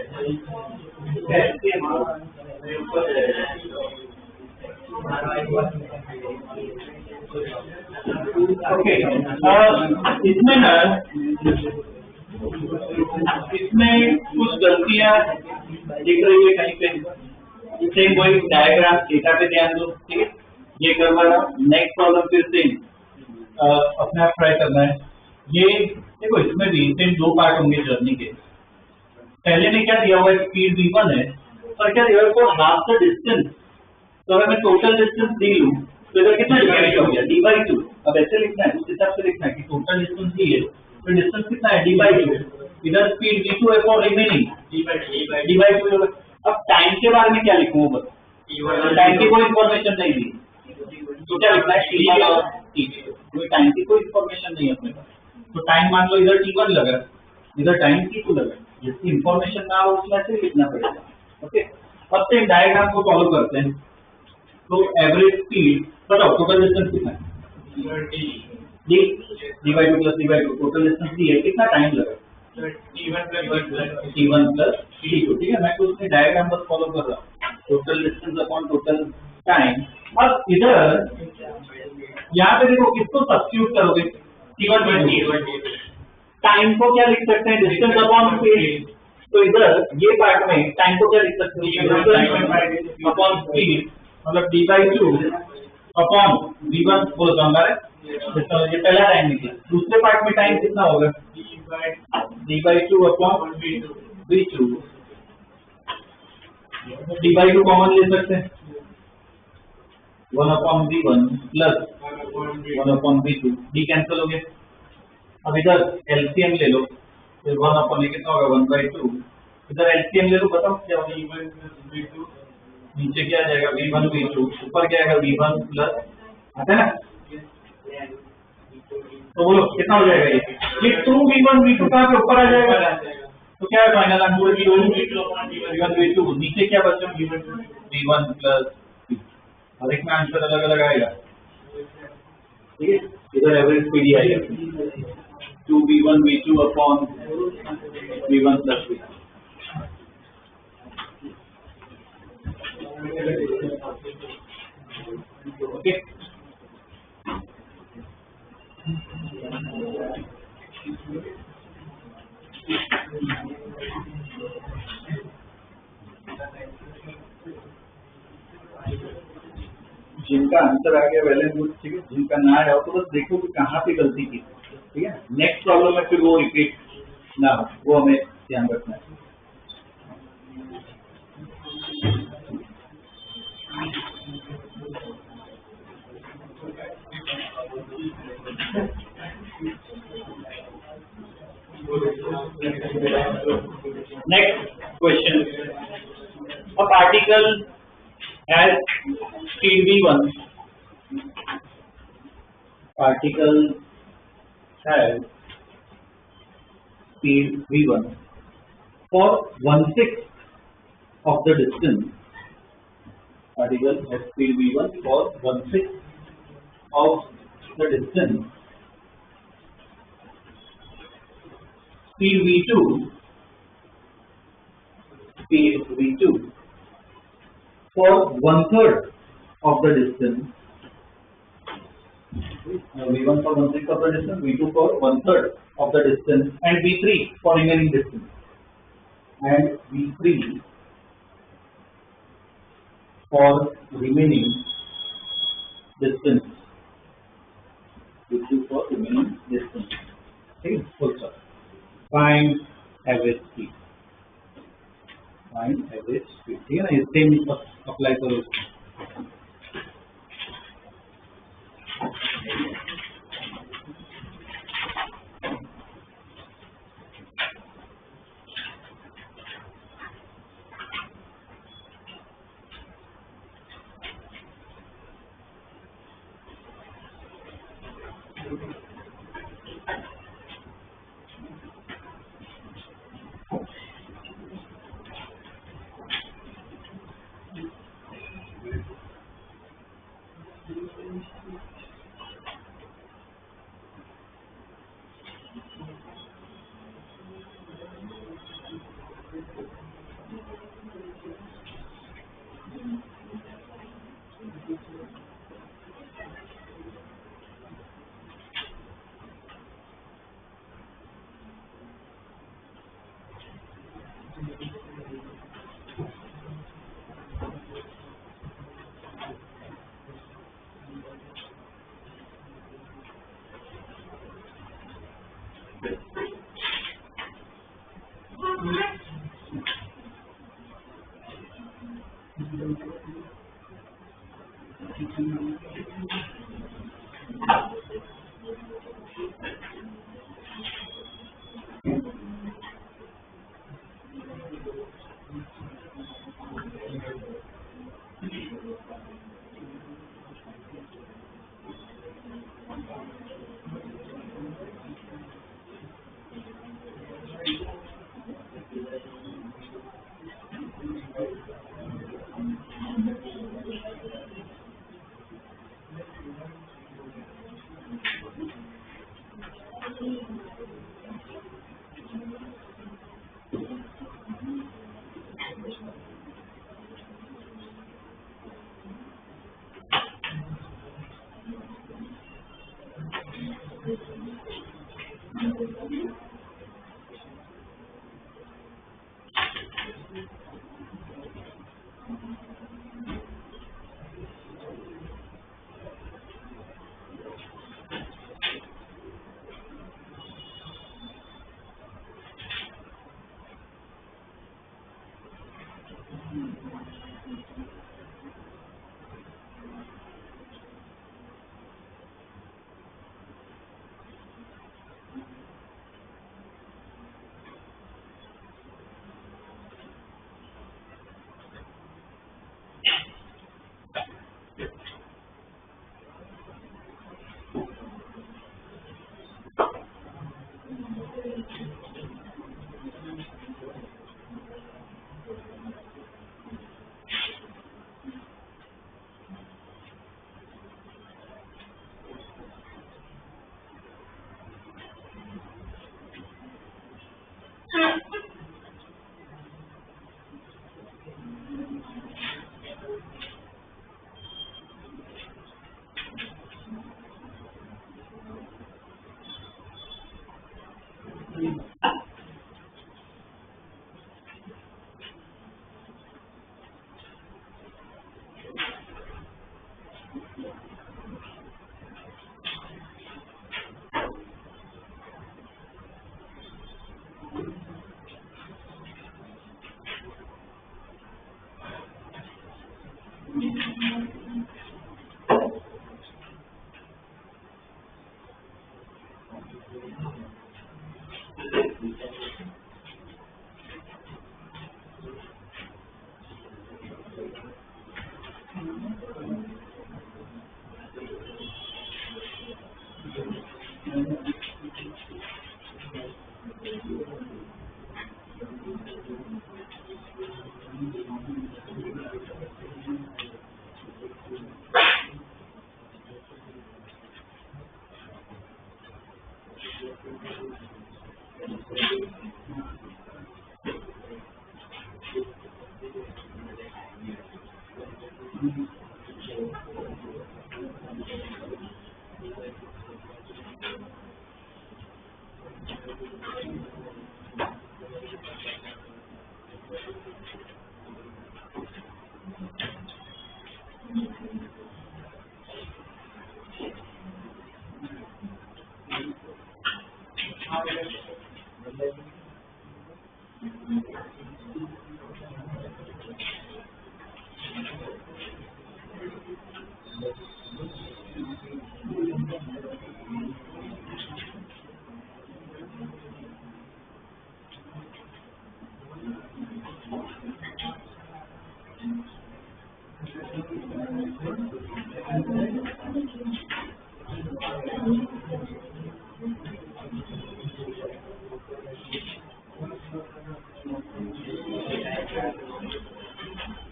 एलसीएम ऊपर है। ओके, इसमें ना इसमें कुछ गलतियां दिख रही है कहीं पे, इसे कोई डायग्राम डेटा पे ध्यान दो, ठीक है। ये करवा रहा हूँ, नेक्स्ट प्रॉब्लम फिर से अपने आप ट्राई करना है। ये देखो, इसमें भी सेम दो पार्ट होंगे जर्नी के। पहले में क्या दिया हुआ है, स्पीड v1 है, और क्या दिया हुआ है, हाफ द डिस्टेंस। तो अगर मैं टोटल डिस्टेंस दी लूं तो इधर कितना डिवाइड हो गया, d/2। अब ऐसे लिखना है, उस हिसाब से लिखना है कि टोटल डिस्टेंस दी है तो डिस्टेंस कितना है, d/2। इधर स्पीड v2 है फॉर रिमेनिंग d/2। अब टाइम के बारे में क्या लिखूं, बस टाइम की कोई इन्फॉर्मेशन नहीं दी, तो क्या लिखना है, t1 और t2। कोई टाइम की कोई इन्फॉर्मेशन नहीं है अपने पास, तो टाइम मान लो इधर t1 लगा, इधर टाइम t2 लगा, जिसकी इन्फॉर्मेशन ना हो उसमें से लिखना पड़ेगा। ओके, अब से डायग्राम को फॉलो करते हैं। तो एवरेज स्पीड बताओ, टोटल डिस्टेंस कितना है, d/2 plus d/2, total distance दी है, कितना टाइम लगा, t1 प्लस t2, ठीक है। मैं तो उसमें डायग्राम बस फॉलो कर रहा हूँ, total distance upon total time. अब इधर यहाँ पे देखो, किसको सब्स्टिट्यूट करोगे, t1 टाइम को क्या लिख सकते हैं, डिस्टेंस अपॉन स्पीड। तो इधर ये पार्ट में टाइम को क्या लिख सकते हो, अपॉन स्पीड, मतलब d/2 अपॉन v1 बोल दो हमारे, ये पहला टाइम निकला। दूसरे पार्ट में टाइम कितना होगा, d/2 upon v2। d/2 common ले सकते हैं, 1 upon v1 plus 1 upon v2, d cancel हो गया। अब इधर एलसीएम ले लो, फिर 1 अपॉन कितना होगा, 1/2। इधर एलसीएम ले लो, बताओ क्या होगा, नीचे क्या आ जाएगा, v1 v2, ऊपर क्या आएगा, v1 प्लस, आता है ना। तो बोलो कितना हो जाएगा, ये 2v1 v2 कहाँ पे ऊपर आ जाएगा, तो क्या है फाइनल आंसर, v1 v2, नीचे क्या बचा, v1 प्लस, हर एक में आंसर अलग अलग आएगा, ठीक है। इधर एवरेज स्पीड आएगा 2v1 v2 upon v1 plus v2। Okay, जिनका आंसर आ गया वेल एंड गुड, ठीक है। जिनका ना आया हो तो बस देखो कि कहाँ पे गलती की, ठीक है। नेक्स्ट प्रॉब्लम में फिर वो रिपीट ना हो, वो हमें ध्यान रखना है। Next question. A particle has speed v1. Particle has speed v1 for 1/6 of the distance. Particle has speed v1 for 1/6 of the distance. Speed v2 for 1/3 of the distance. v1 for 1/6 of the distance, v2 for 1/3 of the distance, and v3 for remaining distance. And v3 for remaining distance. v3 for remaining distance. Okay, full stop. Find average speed. Find average speed. ठीक है ना, इस same apply करो।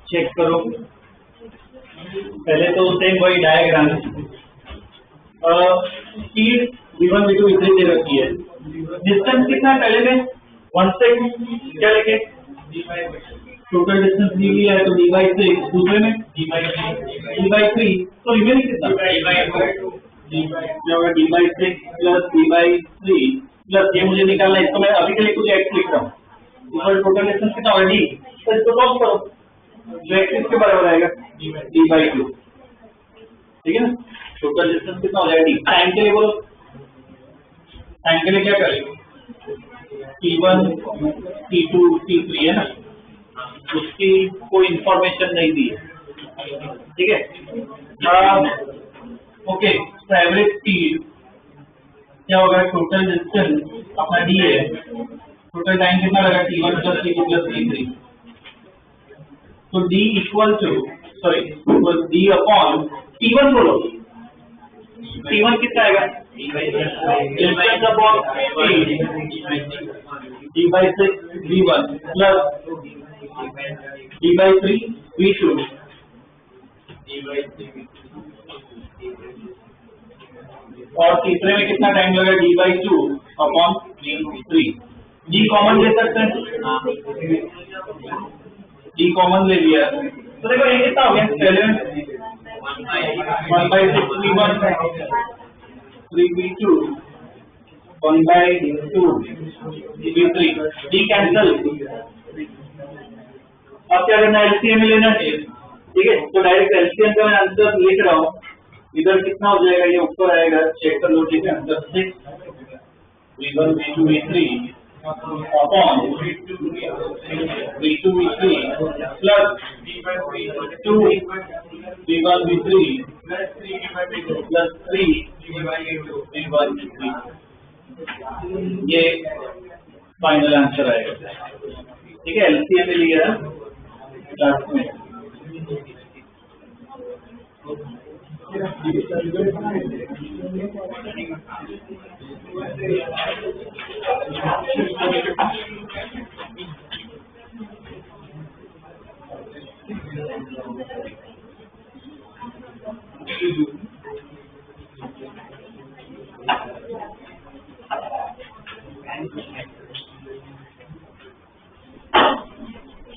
Check करो। पहले तो same वही diagram speed V1 V2 इतनी दे रखी है, डिस्टेंस कितना है पहले में 1 से क्या लेके टोटल डिस्टेंस दी हुई है तो d by 6, दूसरे में d by 3, तो रिमेनिंग कितना d by 6 plus d by 3 plus ये मुझे निकालना है, इसको मैं अभी के लिए कुछ x लिख रहा हूँ, इक्वल टोटल डिस्टेंस कितना होगा d, तो इसको सॉल्व करो जो x इसके बराबर आएगा d by 2, ठीक है ना। टोटल डिस्टेंस कितना हो जाएगा d। टाइम के लिए बोलो, टाइम के लिए क्या करेंगे t1 t2 t3 है ना, उसकी कोई इंफॉर्मेशन नहीं दी है, ठीक है। ओके, तो एवरेज स्पीड क्या होगा, टोटल डिस्टेंस अपना d है, टोटल टाइम कितना लगा t1 plus t2 plus t3, तो d equal to d upon t1 बोलो, t1 कितना आएगा distance upon d by 6 v1 plus d by 3 v2 और तीसरे में कितना टाइम लगा d by 2 upon 3, d common ले सकते हैं, d कॉमन ले लिया तो देखो ये कितना हो गया पहले 1 by 6 v1 3 v2 1 by 2 v3, d cancel. अब क्या करना है, एलसीएम लेना है, ठीक है। तो डायरेक्ट एलसीएम का मैं आंसर लिख रहा हूँ, इधर कितना हो जाएगा, ये ऊपर आएगा, चेक कर लो, ठीक है। 6 v1 v2 v3 upon v2 v3 plus 2 v1 v3 plus 3 v1 v3, ये फाइनल आंसर आएगा, ठीक है। एलसीएम में लिया लास्ट में,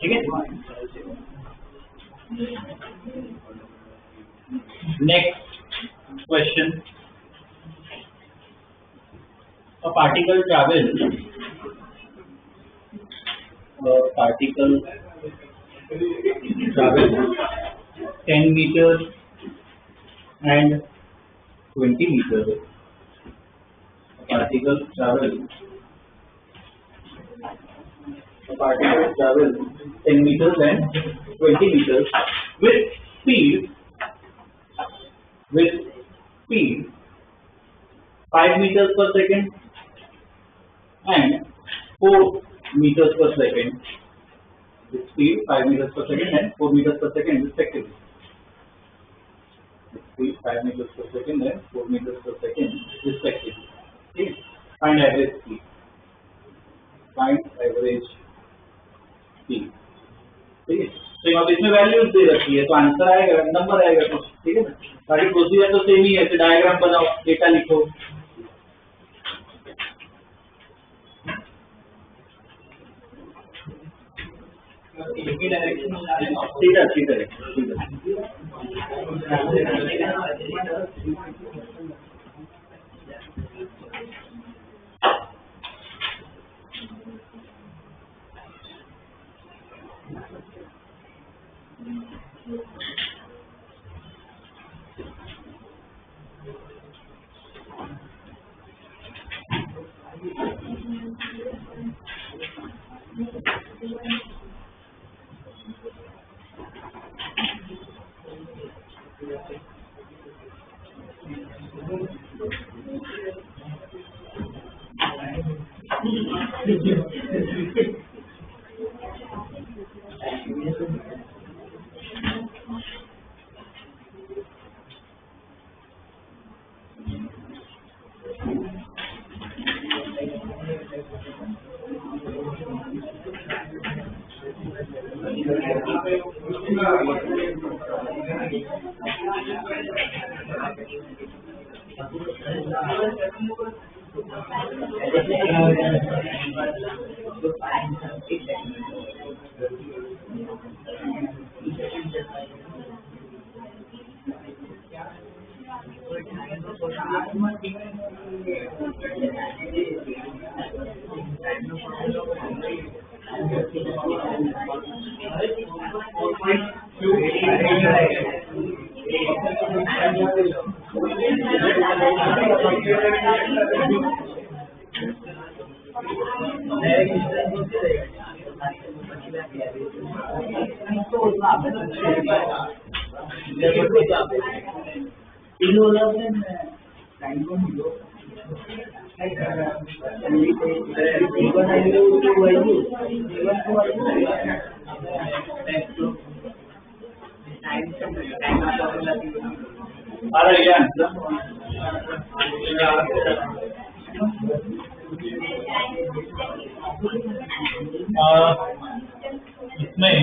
ठीक है। Next question, a particle travels 10 meters and 20 meters. A particle travels 10 meters and 20 meters with speed 5 meters per second and 4 meters per second, with speed 5 meters per second and 4 meters per second respectively. With speed 5 meters per second and 4 meters per second respectively. Okay. Find average speed. Find average speed. ठीक है। तो यहाँ इसमें values दे रखी है, तो answer आएगा, number आएगा कुछ, ठीक है ना। बाकी प्रोसीजर तो सेम ही है, ऐसे डायग्राम बनाओ, डेटा लिखो, सीधा सीधा आ रहा है क्या आंसर? इसमें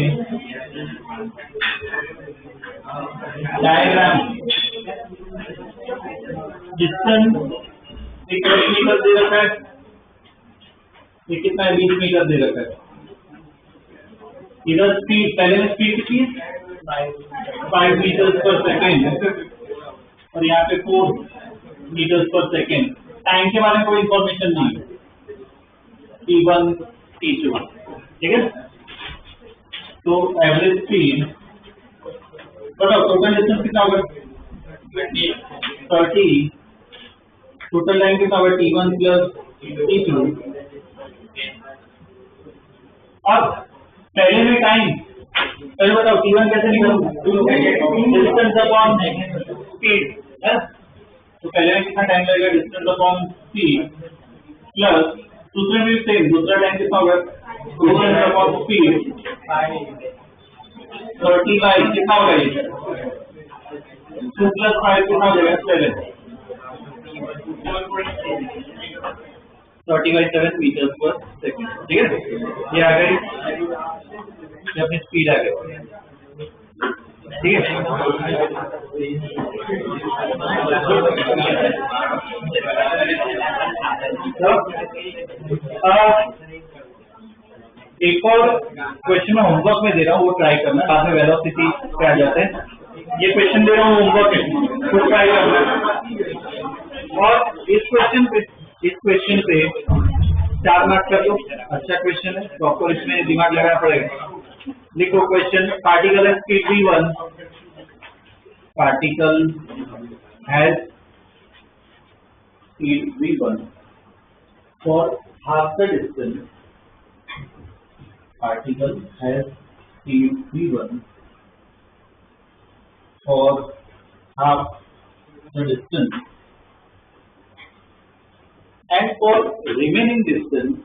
डायग्राम डिस्टेंस 1 मीटर दे रखा है, ये कितना है 20 मीटर दे रखा है। इधर स्पीड, पहले में स्पीड कितनी है 5 मीटर पर सेकेंड और यहाँ पे 4 मीटर पर सेकेंड। टाइम के बारे में कोई इंफॉर्मेशन नहीं है, T1 T2, ठीक है। तो एवरेज स्पीड बताओ, टोटल डिस्टेंस कितना होगा 30, टोटल टाइम कितना होगा T1 प्लस T2। अब पहले में टाइम, पहले बताओ T1 कैसे निकालूं, डिस्टेंस अपॉन स्पीड है। तो पहले में कितना टाइम लगेगा डिस्टेंस अपॉन स्पीड, प्लस दूसरे में सेम, दूसरा टाइम कितना होगा डिस्टेंस अपॉन स्पीड 35 कितना होगा ये 2 प्लस 5 कितना हो जाएगा 7, 35 मीटर पर सेकेंड, ठीक है। ये आ गई, ये अपनी स्पीड आ गई, ठीक है। एक और क्वेश्चन मैं होमवर्क में दे रहा हूँ, वो ट्राई करना, बाद में वेलोसिटी पे आ जाते हैं। ये क्वेश्चन दे रहा हूँ होमवर्क में, वो ट्राई करना। और इस क्वेश्चन पे 4 मार्क्स कर लो, अच्छा क्वेश्चन है, प्रॉपर इसमें दिमाग लगाना पड़ेगा। लिखो question, particle has speed v1, particle has speed v1 for half the distance, particle has speed v1 for half the distance, and for remaining distance,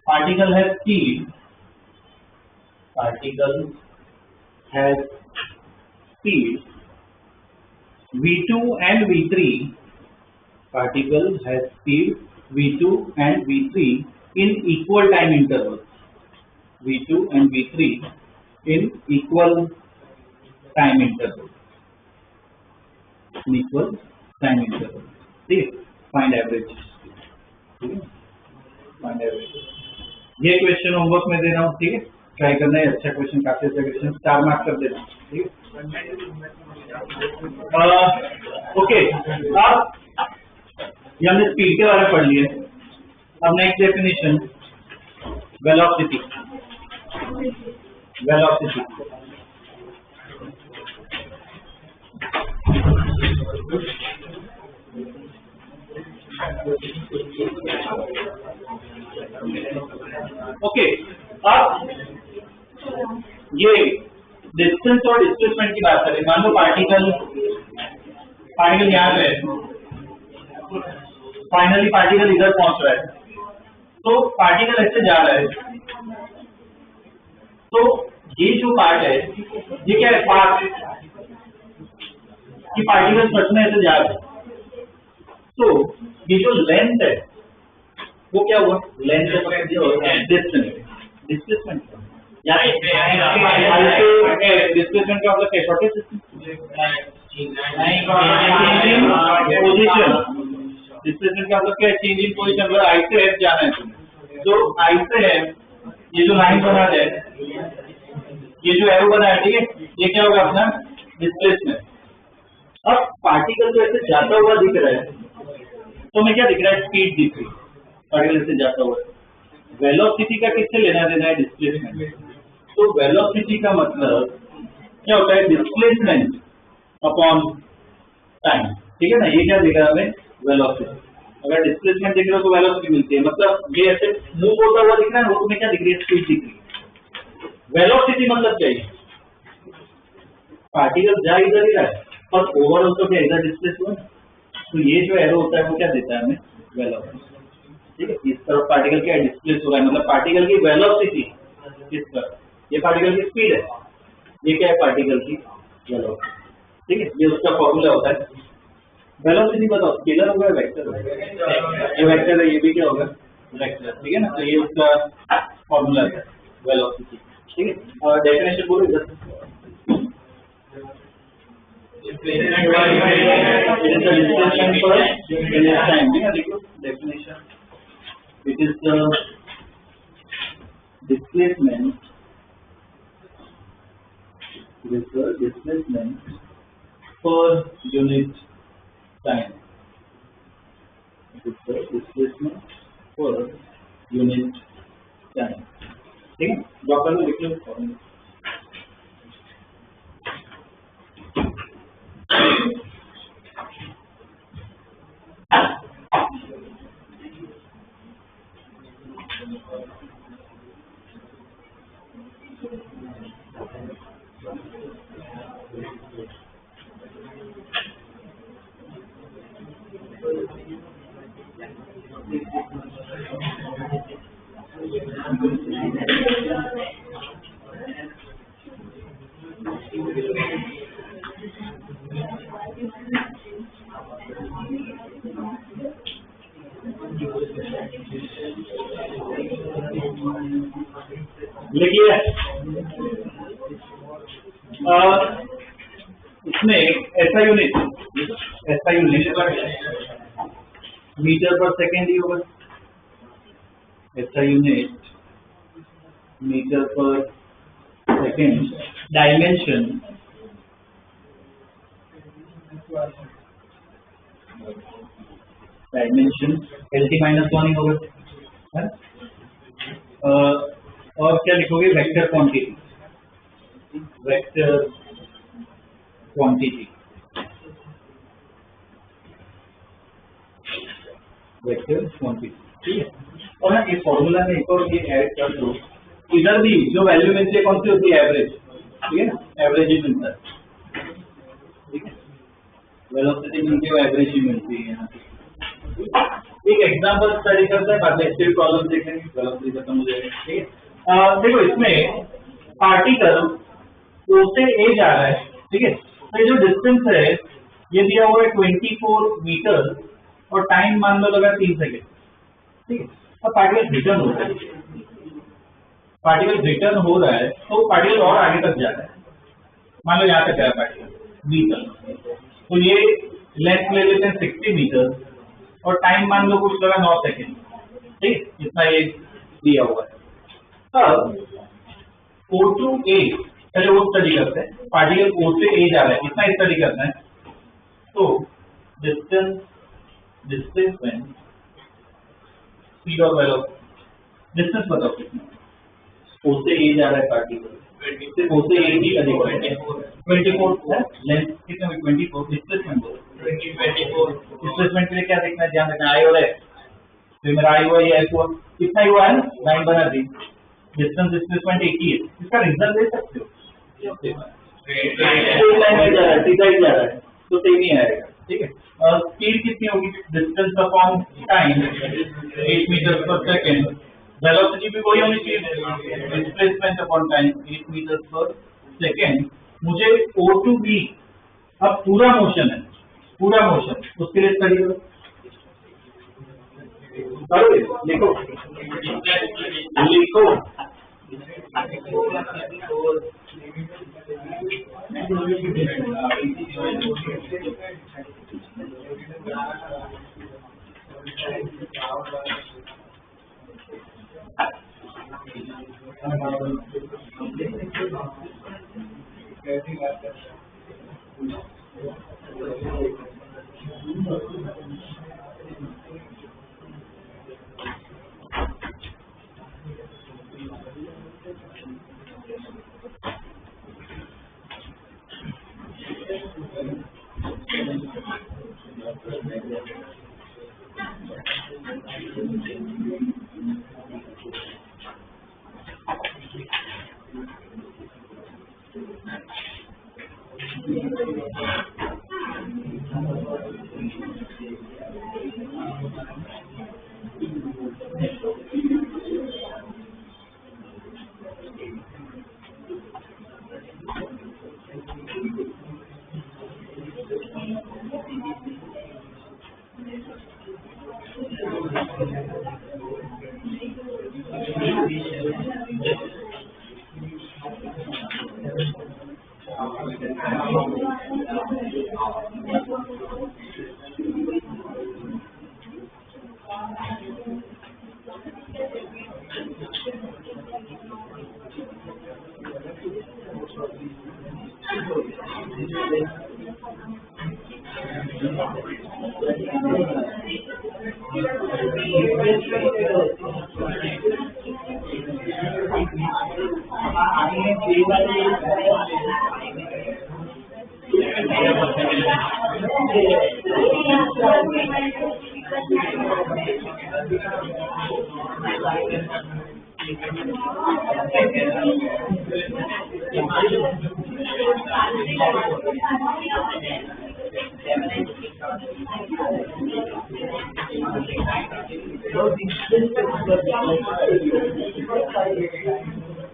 particle has speed v2 and v3, particle has speed v2 and v3 in equal time intervals, v2 and v3 in equal time intervals, ठीक है। Find average, ठीक है, find average. ये question homework में दे रहा हूँ, ठीक है, ट्राई करना है, अच्छा क्वेश्चन, काफी अच्छा क्वेश्चन, 4 मार्क्स कर देना, ठीक है। ओके, अब हमने स्पीड के बारे में पढ़ लिया। अब नेक्स्ट डेफिनेशन, वेलोसिटी। ओके, अब ये डिस्टेंस और डिस्प्लेसमेंट की बात करें। मान लो पार्टिकल यहाँ पे है, फाइनली पार्टिकल इधर पहुंच रहा है, तो पार्टिकल ऐसे जा रहा है, तो ये जो पार्ट है ये क्या है, पार्ट कि पार्टिकल सच में ऐसे जा रहा है। तो ये जो लेंथ है वो क्या हुआ, लेंथ डिस्प्लेसमेंट, डिस्प्लेसमेंट का मतलब क्या, शॉर्टेज पोजीशन। डिस्प्लेसमेंट का मतलब क्या है, चेंज इन पोजीशन। अगर आई से एफ जाना है तुम्हें, तो आई से एफ ये जो लाइन बना है, ये जो एरो बना है, ठीक है, ये क्या होगा अपना डिस्प्लेसमेंट। अब पार्टिकल जो ऐसे जाता हुआ दिख रहा है, तो मैं क्या दिख रहा है, स्पीड दिख रही है पार्टिकल से जाता हुआ। वेलोसिटी का किससे लेना देना है, डिस्प्लेसमेंट। तो वेलोसिटी का मतलब क्या होता है, डिस्प्लेसमेंट अपॉन टाइम, ठीक है ना। ये क्या दिख रहा है हमें, वेलोसिटी। अगर डिस्प्लेसमेंट दिख रहा हो तो वेलोसिटी मिलती है, मतलब ये ऐसे मूव होता हुआ दिख रहा है, वो तुम्हें क्या दिख रही है, स्पीड दिख रही है। वेलोसिटी मतलब क्या है, पार्टिकल जा इधर ही रहा है और ओवरऑल तो क्या इधर डिस्प्लेस हुआ। तो ये जो एरो होता है वो क्या देता है हमें, वेलोसिटी, ठीक है। इस तरफ पार्टिकल क्या डिस्प्लेस हो रहा है, मतलब पार्टिकल की वेलोसिटी इस तरफ, ये पार्टिकल की स्पीड है, ये क्या है, पार्टिकल की वेलोसिटी, ठीक है। ये उसका फॉर्मूला होता है। वेलोसिटी बताओ, स्केलर होगा या वेक्टर होगा, ये वेक्टर है, ये भी क्या होगा, वेक्टर, ठीक है ना। तो ये उसका फॉर्मूला है वेलोसिटी, ठीक है। और डेफिनेशन बोलो इधर, definition, it is the displacement per unit time. It is the displacement per unit time. ठीक है, डॉक्टर ने लिख लो फॉर्मूला। लिखिए, इसमें ऐसा यूनिट मीटर पर सेकेंड ही होगा, ऐसा यूनिट मीटर पर सेकेंड। डायमेंशन LT-1 ही होगा, है? और क्या लिखोगे, वेक्टर क्वांटिटी, ठीक है। और ना इस फॉर्मूला में एक और ये ऐड कर दो, इधर भी जो वैल्यू मिलती है कौन सी होती है, एवरेज, ठीक है ना, एवरेज ही मिलता है, ठीक है। वेलोसिटी मिलती है, एवरेज ही मिलती है यहाँ पे। एक एग्जांपल स्टडी करते हैं, बाद में एक्चुअली प्रॉब्लम देखेंगे, वेलोसिटी खत्म हो जाएगी, ठीक है। देखो, इसमें पार्टिकल O से A जा रहा है, ठीक है। तो जो डिस्टेंस है ये दिया हुआ है 24 मीटर और टाइम मान लो लगा 3 सेकेंड, ठीक है। अब पार्टिकल रिटर्न हो रहा है, तो पार्टिकल और आगे तक जा रहा है, मान लो यहाँ तक गया पार्टिकल मीटर, तो ये लेंथ ले लेते हैं 60 मीटर और टाइम मान लो कुछ लगा 9 सेकेंड, ठीक, इतना ये दिया हुआ है। अब O to A, चलिए वो स्टडी करते हैं। पार्टिकल O से A जा रहा है, इतना स्टडी करना है। तो डिस्प्लेसमेंट, स्पीड और वेलोसिटी, डिस्टेंस बताओ कितना। O से A जा रहा है पार्टिकल, O से A ही अधिक है, 24 है, लेंथ कितना है 24, डिस्प्लेसमेंट 24। डिस्प्लेसमेंट के लिए क्या देखना है, ध्यान रखना, आई और एफ, तो मेरा आई हुआ, ये एफ हुआ, कितना हुआ है, लाइन बना दी, डिस्टेंस डिस्प्लेसमेंट एक ही है। इसका रिजल्ट दे सकते हो, लाइन में जा रहा है, सीधा ही जा रहा है, तो सेम ही आएगा, ठीक है। और स्पीड कितनी होगी, डिस्टेंस अपॉन टाइम 8 मीटर पर सेकेंड। वेलोसिटी भी वही होनी चाहिए, डिस्प्लेसमेंट अपॉन टाइम 8 मीटर पर सेकेंड। मुझे O to B, अब पूरा मोशन है, उसके लिए स्टडी करो, लिखो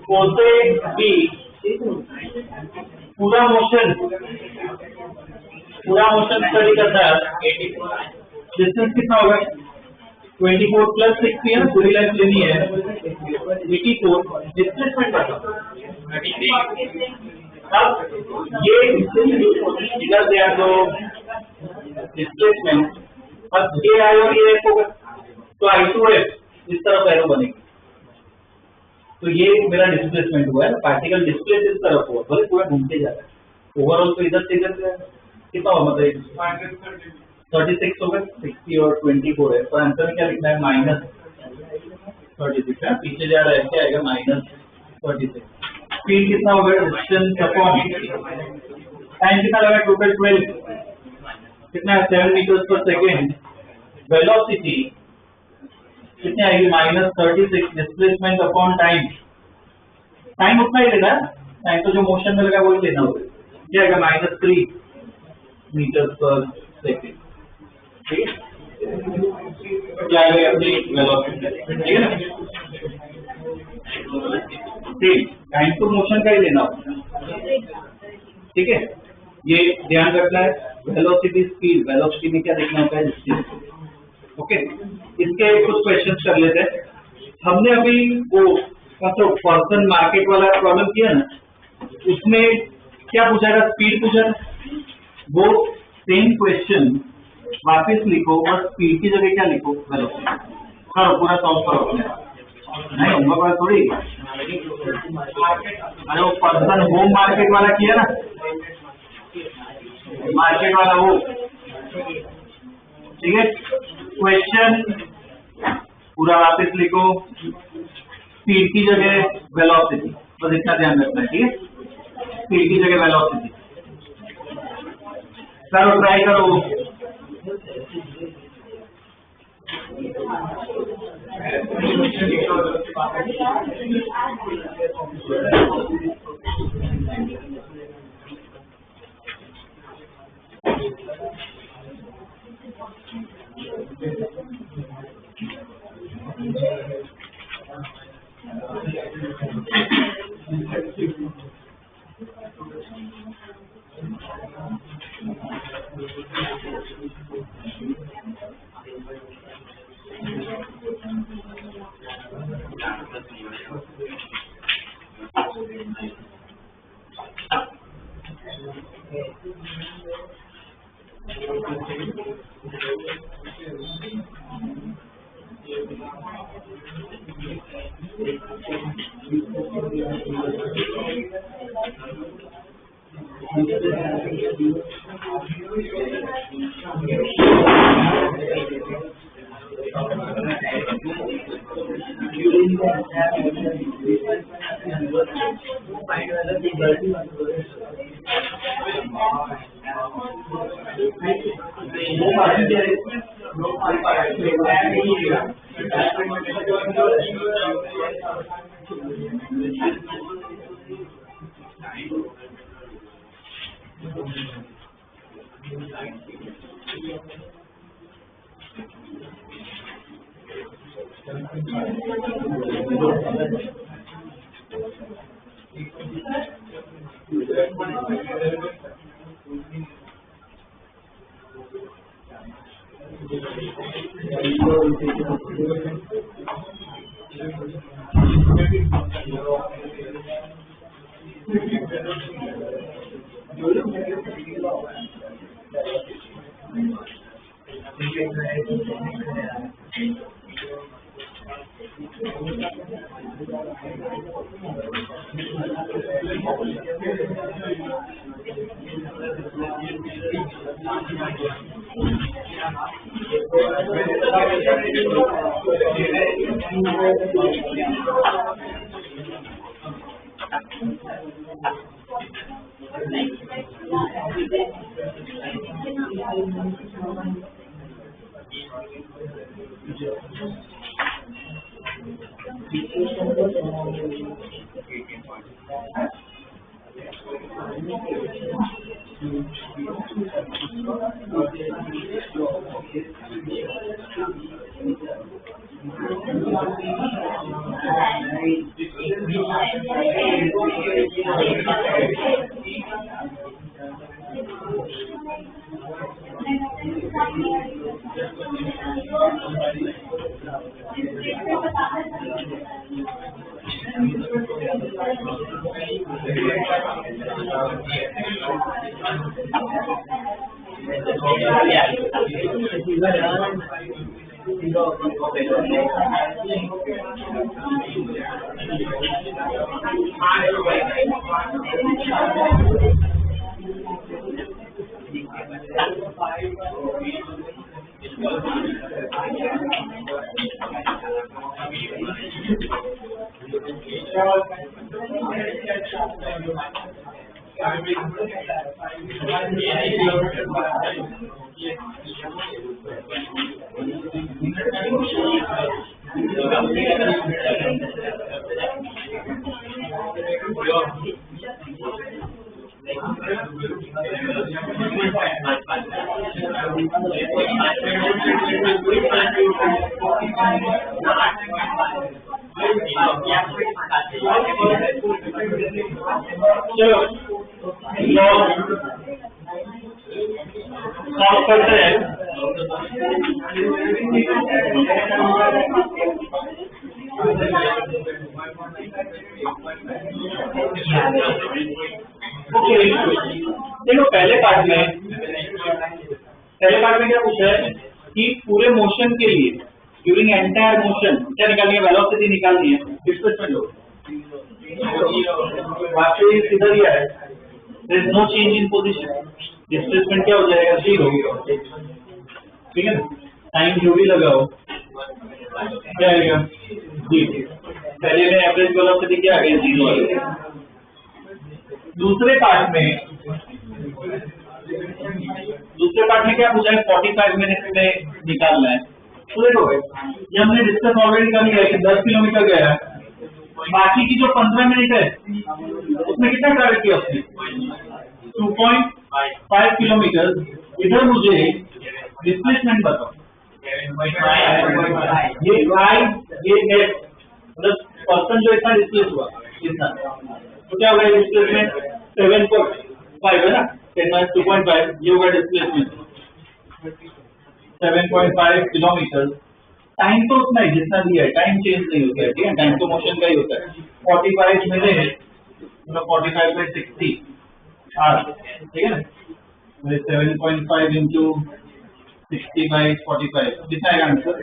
कोसेक बी पूरा मोशन स्टडी करता है। डिस्टेंस कितना होगा? 24 प्लस 6 है, पूरी लाइन लेनी है 84। डिस्प्लेसमेंट का अब ये इधर से आ तो डिस्प्लेसमेंट, अब ये आई और ये होगा तो I2F इस तरफ एरो बनेगी, तो ये मेरा डिस्प्लेसमेंट हुआ है ना, पार्टिकल डिस्प्लेस इस तरफ हुआ, भले पूरा घूमते जा रहा है। ओवरऑल तो इधर से इधर कितना होगा, मतलब 36 होगा, 60 और 24 है, तो आंसर में क्या लिखना है? -36 है, पीछे जा रहा है, क्या आएगा? -36। स्पीड कितना होगा? डिस्टेंस अपॉन टाइम कितना लगा? टोटल 12, कितना है? 7 मीटर्स पर सेकेंड। वेलोसिटी कितनी आएगी? -36। डिस्प्लेसमेंट अपॉन टाइम, टाइम उतना ही लेना है, टाइम तो जो मोशन में लगा वही लेना होगा, क्या आएगा? -3 मीटर पर सेकेंड। ठीक है, क्या आएगा अपनी वेलोसिटी? ठीक है ना, ठीक, टाइम तो मोशन का ही लेना होगा। ठीक है, ये ध्यान रखना है। वेलोसिटी स्पीड, वेलोसिटी में क्या देखना होता है? डिस्टेंस। ओके, इसके कुछ क्वेश्चंस कर लेते हैं। हमने अभी वो मतलब पर्सन मार्केट वाला प्रॉब्लम किया ना, उसमें क्या पूछा था? स्पीड पूछा था। वो सेम क्वेश्चन वापस लिखो और स्पीड की जगह क्या लिखो? वेलोसिटी। करो, पूरा सॉल्व करो अपने। नहीं होगा बात थोड़ी। अरे वो पर्सन होम मार्केट वाला किया ना, मार्केट वाला वो। ठीक है, क्वेश्चन पूरा वापस लिखो, स्पीड की जगह वेलोसिटी, बस इतना ध्यान रखना है। ठीक है, स्पीड की जगह वेलोसिटी। करो, ट्राई करो। देखो पहले पार्ट में क्या पूछा है कि पूरे मोशन के लिए ड्यूरिंग एंटायर मोशन क्या निकालनी है, वेलोसिटी निकालनी है, डिस्प्लेसमेंट लो वापस इधर ही है, there is no change in position, displacement क्या हो जाएगा, 0, ठीक है। टाइम जो भी लगाओ क्या आएगा, जी पहले में एवरेज वेलोसिटी क्या आ गया, 0 आ गया। दूसरे पार्ट में क्या पूछा है, 45 मिनट में निकालना है। तो देखो ये हमने डिस्कस ऑलरेडी कर लिया है कि 10 किलोमीटर गया है, बाकी की जो 15 मिनट है उसमें कितना ट्रैवल किया उसने, 2.5 किलोमीटर। इधर मुझे डिस्प्लेसमेंट बताओ, ये नेट मतलब पर्सन जो इतना डिस्प्लेस हुआ इतना, तो क्या होगा डिस्प्लेसमेंट 7.5 है ना, 10 - 2.5 ये होगा डिस्प्लेसमेंट 7.5 किलोमीटर। टाइम तो उतना ही जितना दिया है, टाइम चेंज नहीं होता है, ठीक है, टाइम तो मोशन का ही होता है। 45 मिनट मतलब 45/60 R, ठीक है ना? 7.5 into 60/45 कितना आएगा आंसर?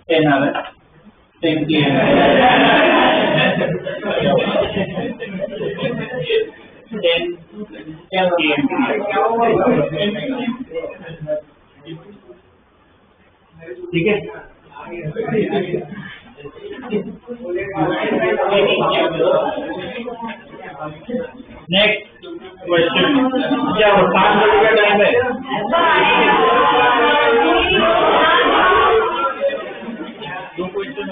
10 आ रहा है, 10 km। 10 km, ठीक है। नेक्स्ट क्वेश्चन, क्या 5 बजे का टाइम है? दो question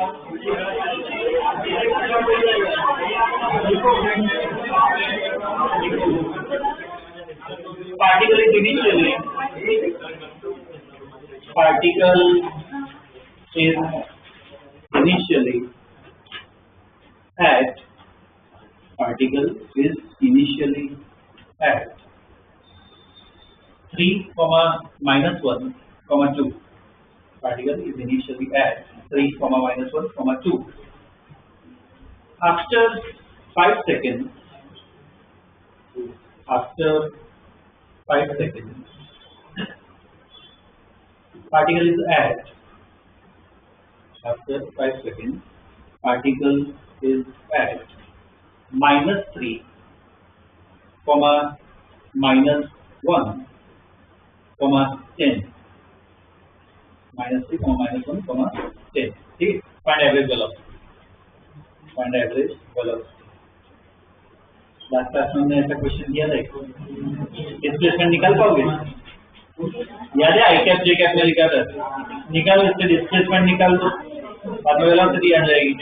particle is initially at 3, -1, 2. Particle is initially at 3, -1, 2. After 5 seconds, particle is at -3, -1, 10. -3, ठीक है। Find average velocity। Last class में हमने ऐसा क्वेश्चन दिया था, डिस्प्लेसमेंट निकाल पाओगे? याद है आई कैप जे कैप में लिखा था, निकाल, इससे डिस्प्लेसमेंट निकाल दो, बाद में वेलोसिटी आ जाएगी।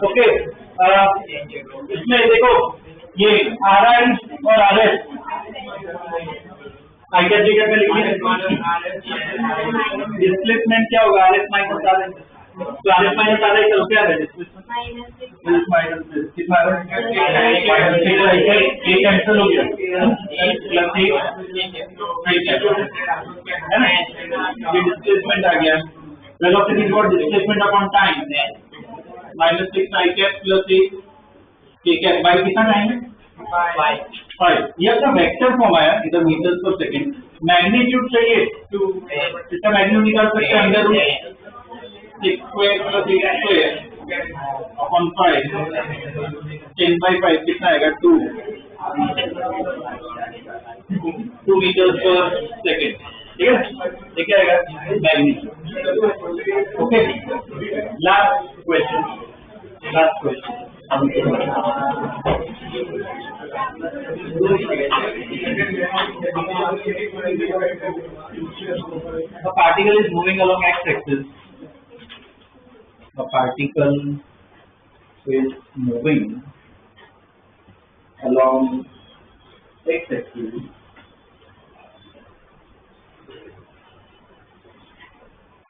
ओके, इसमें देखो ये RI और RS आई कैप जी कैप में लिखिए। डिस्प्लेसमेंट क्या होगा? RS माइनस RS, तो RS माइनस RS तो क्या है डिस्प्लेसमेंट? माइनस कितना है? एक कैंसिल हो गया, प्लस है ना, ये डिस्प्लेसमेंट आ गया। Velocity is what? Displacement upon time, -6 I cap plus 1 के कैप बाय कितना टाइम है? 5। ये अपना वेक्टर फॉर्म आया, इधर मीटर्स पर सेकंड, मैग्नीट्यूड चाहिए तो इसका मैग्नीट्यूड निकाल सकते हैं under root 6 square plus 8 square upon 5 10/5 कितना आएगा 2 मीटर पर सेकेंड। ठीक है, ये क्या आएगा magnitude. Okay, last question A particle is moving along x-axis. A particle is moving along x-axis.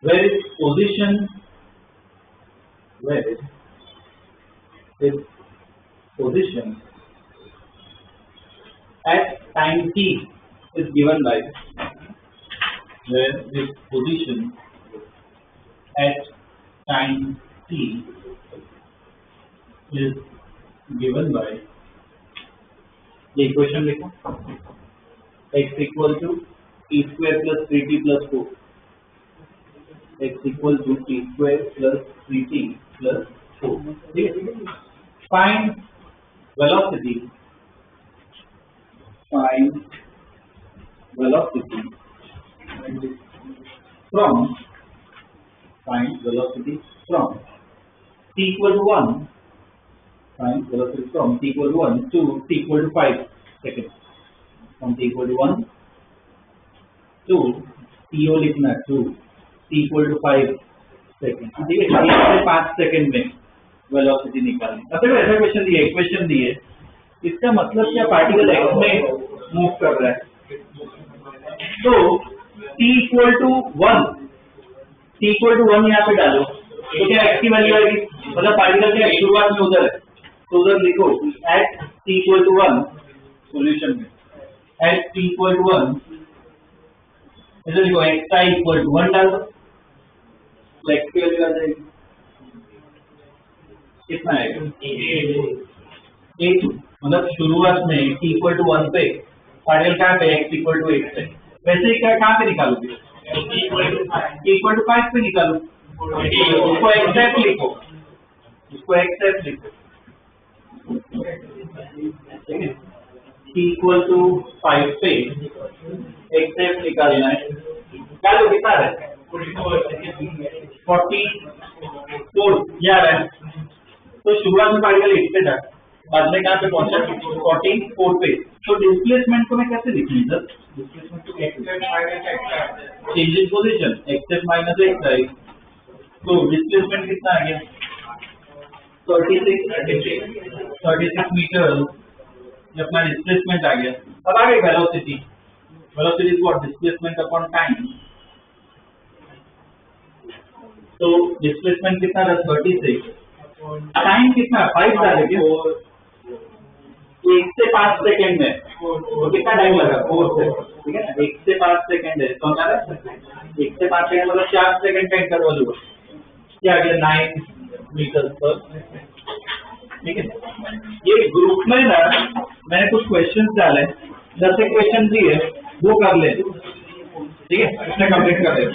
Where its position at time t is given by where this position at time t is given by the equation लिखो x equal to t square plus 3t plus 4 x equal to t square plus 3t plus 4. Find velocity from t equal to 1 find velocity from t equal to 1 to t equal to 5 seconds. From t equal to 1 to to लिखना 2 t equal to 5 second. ठीक है, 1 से 5 second में velocity निकालनी। अब देखो ऐसा question दिया, इक्वेशन दी है, इसका मतलब क्या पार्टिकल x में मूव कर रहा है। तो t इक्वल टू 1 यहाँ पे डालो तो क्या x की वैल्यू आएगी, मतलब पार्टिकल क्या शुरुआत में उधर है तो उधर लिखो at t equal to 1 solution में एट t इक्वल टू 1 इधर लिखो x इक्वल टू 1 डालो तो x की वैल्यू आ जाएगी कितना आएगा 8 मतलब शुरुआत में t इक्वल टू 1 पे पार्टिकल कहाँ पे x इक्वल टू 8 पे, वैसे ही कहाँ पे निकालोगे t इक्वल टू 5 पे निकालो, उसको एक्सेप्ट लिखो t इक्वल टू 5 पे एक्सेप्ट निकालना है, निकालो कितना है 44 या रहा है। तो शुरुआत में पार्टिकल 8 पे था, बाद में कहाँ पे पहुंचा 44 पे। तो डिस्प्लेसमेंट को मैं कैसे लिखूं इधर, change in position accept minus x है, तो डिस्प्लेसमेंट कितना आ गया 36 मीटर, ये अपना डिस्प्लेसमेंट आ गया। अब आ गई velocity is what displacement upon time, तो डिस्प्लेसमेंट कितना था 36, टाइम कितना 5 डाले क्या 1 से 5 सेकेंड में, तो कितना टाइम लगा 4 से, ठीक है ना 1 से 5 सेकेंड है तो हमारा 1 से 5 सेकेंड मतलब 4 सेकेंड का इंटरवल हुआ, क्या आ गया 9 मीटर पर। ठीक है, ये ग्रुप में ना मैंने कुछ क्वेश्चन डाले 10 क्वेश्चन दिए वो कर ले, ठीक है इसमें कंप्लीट कर ले।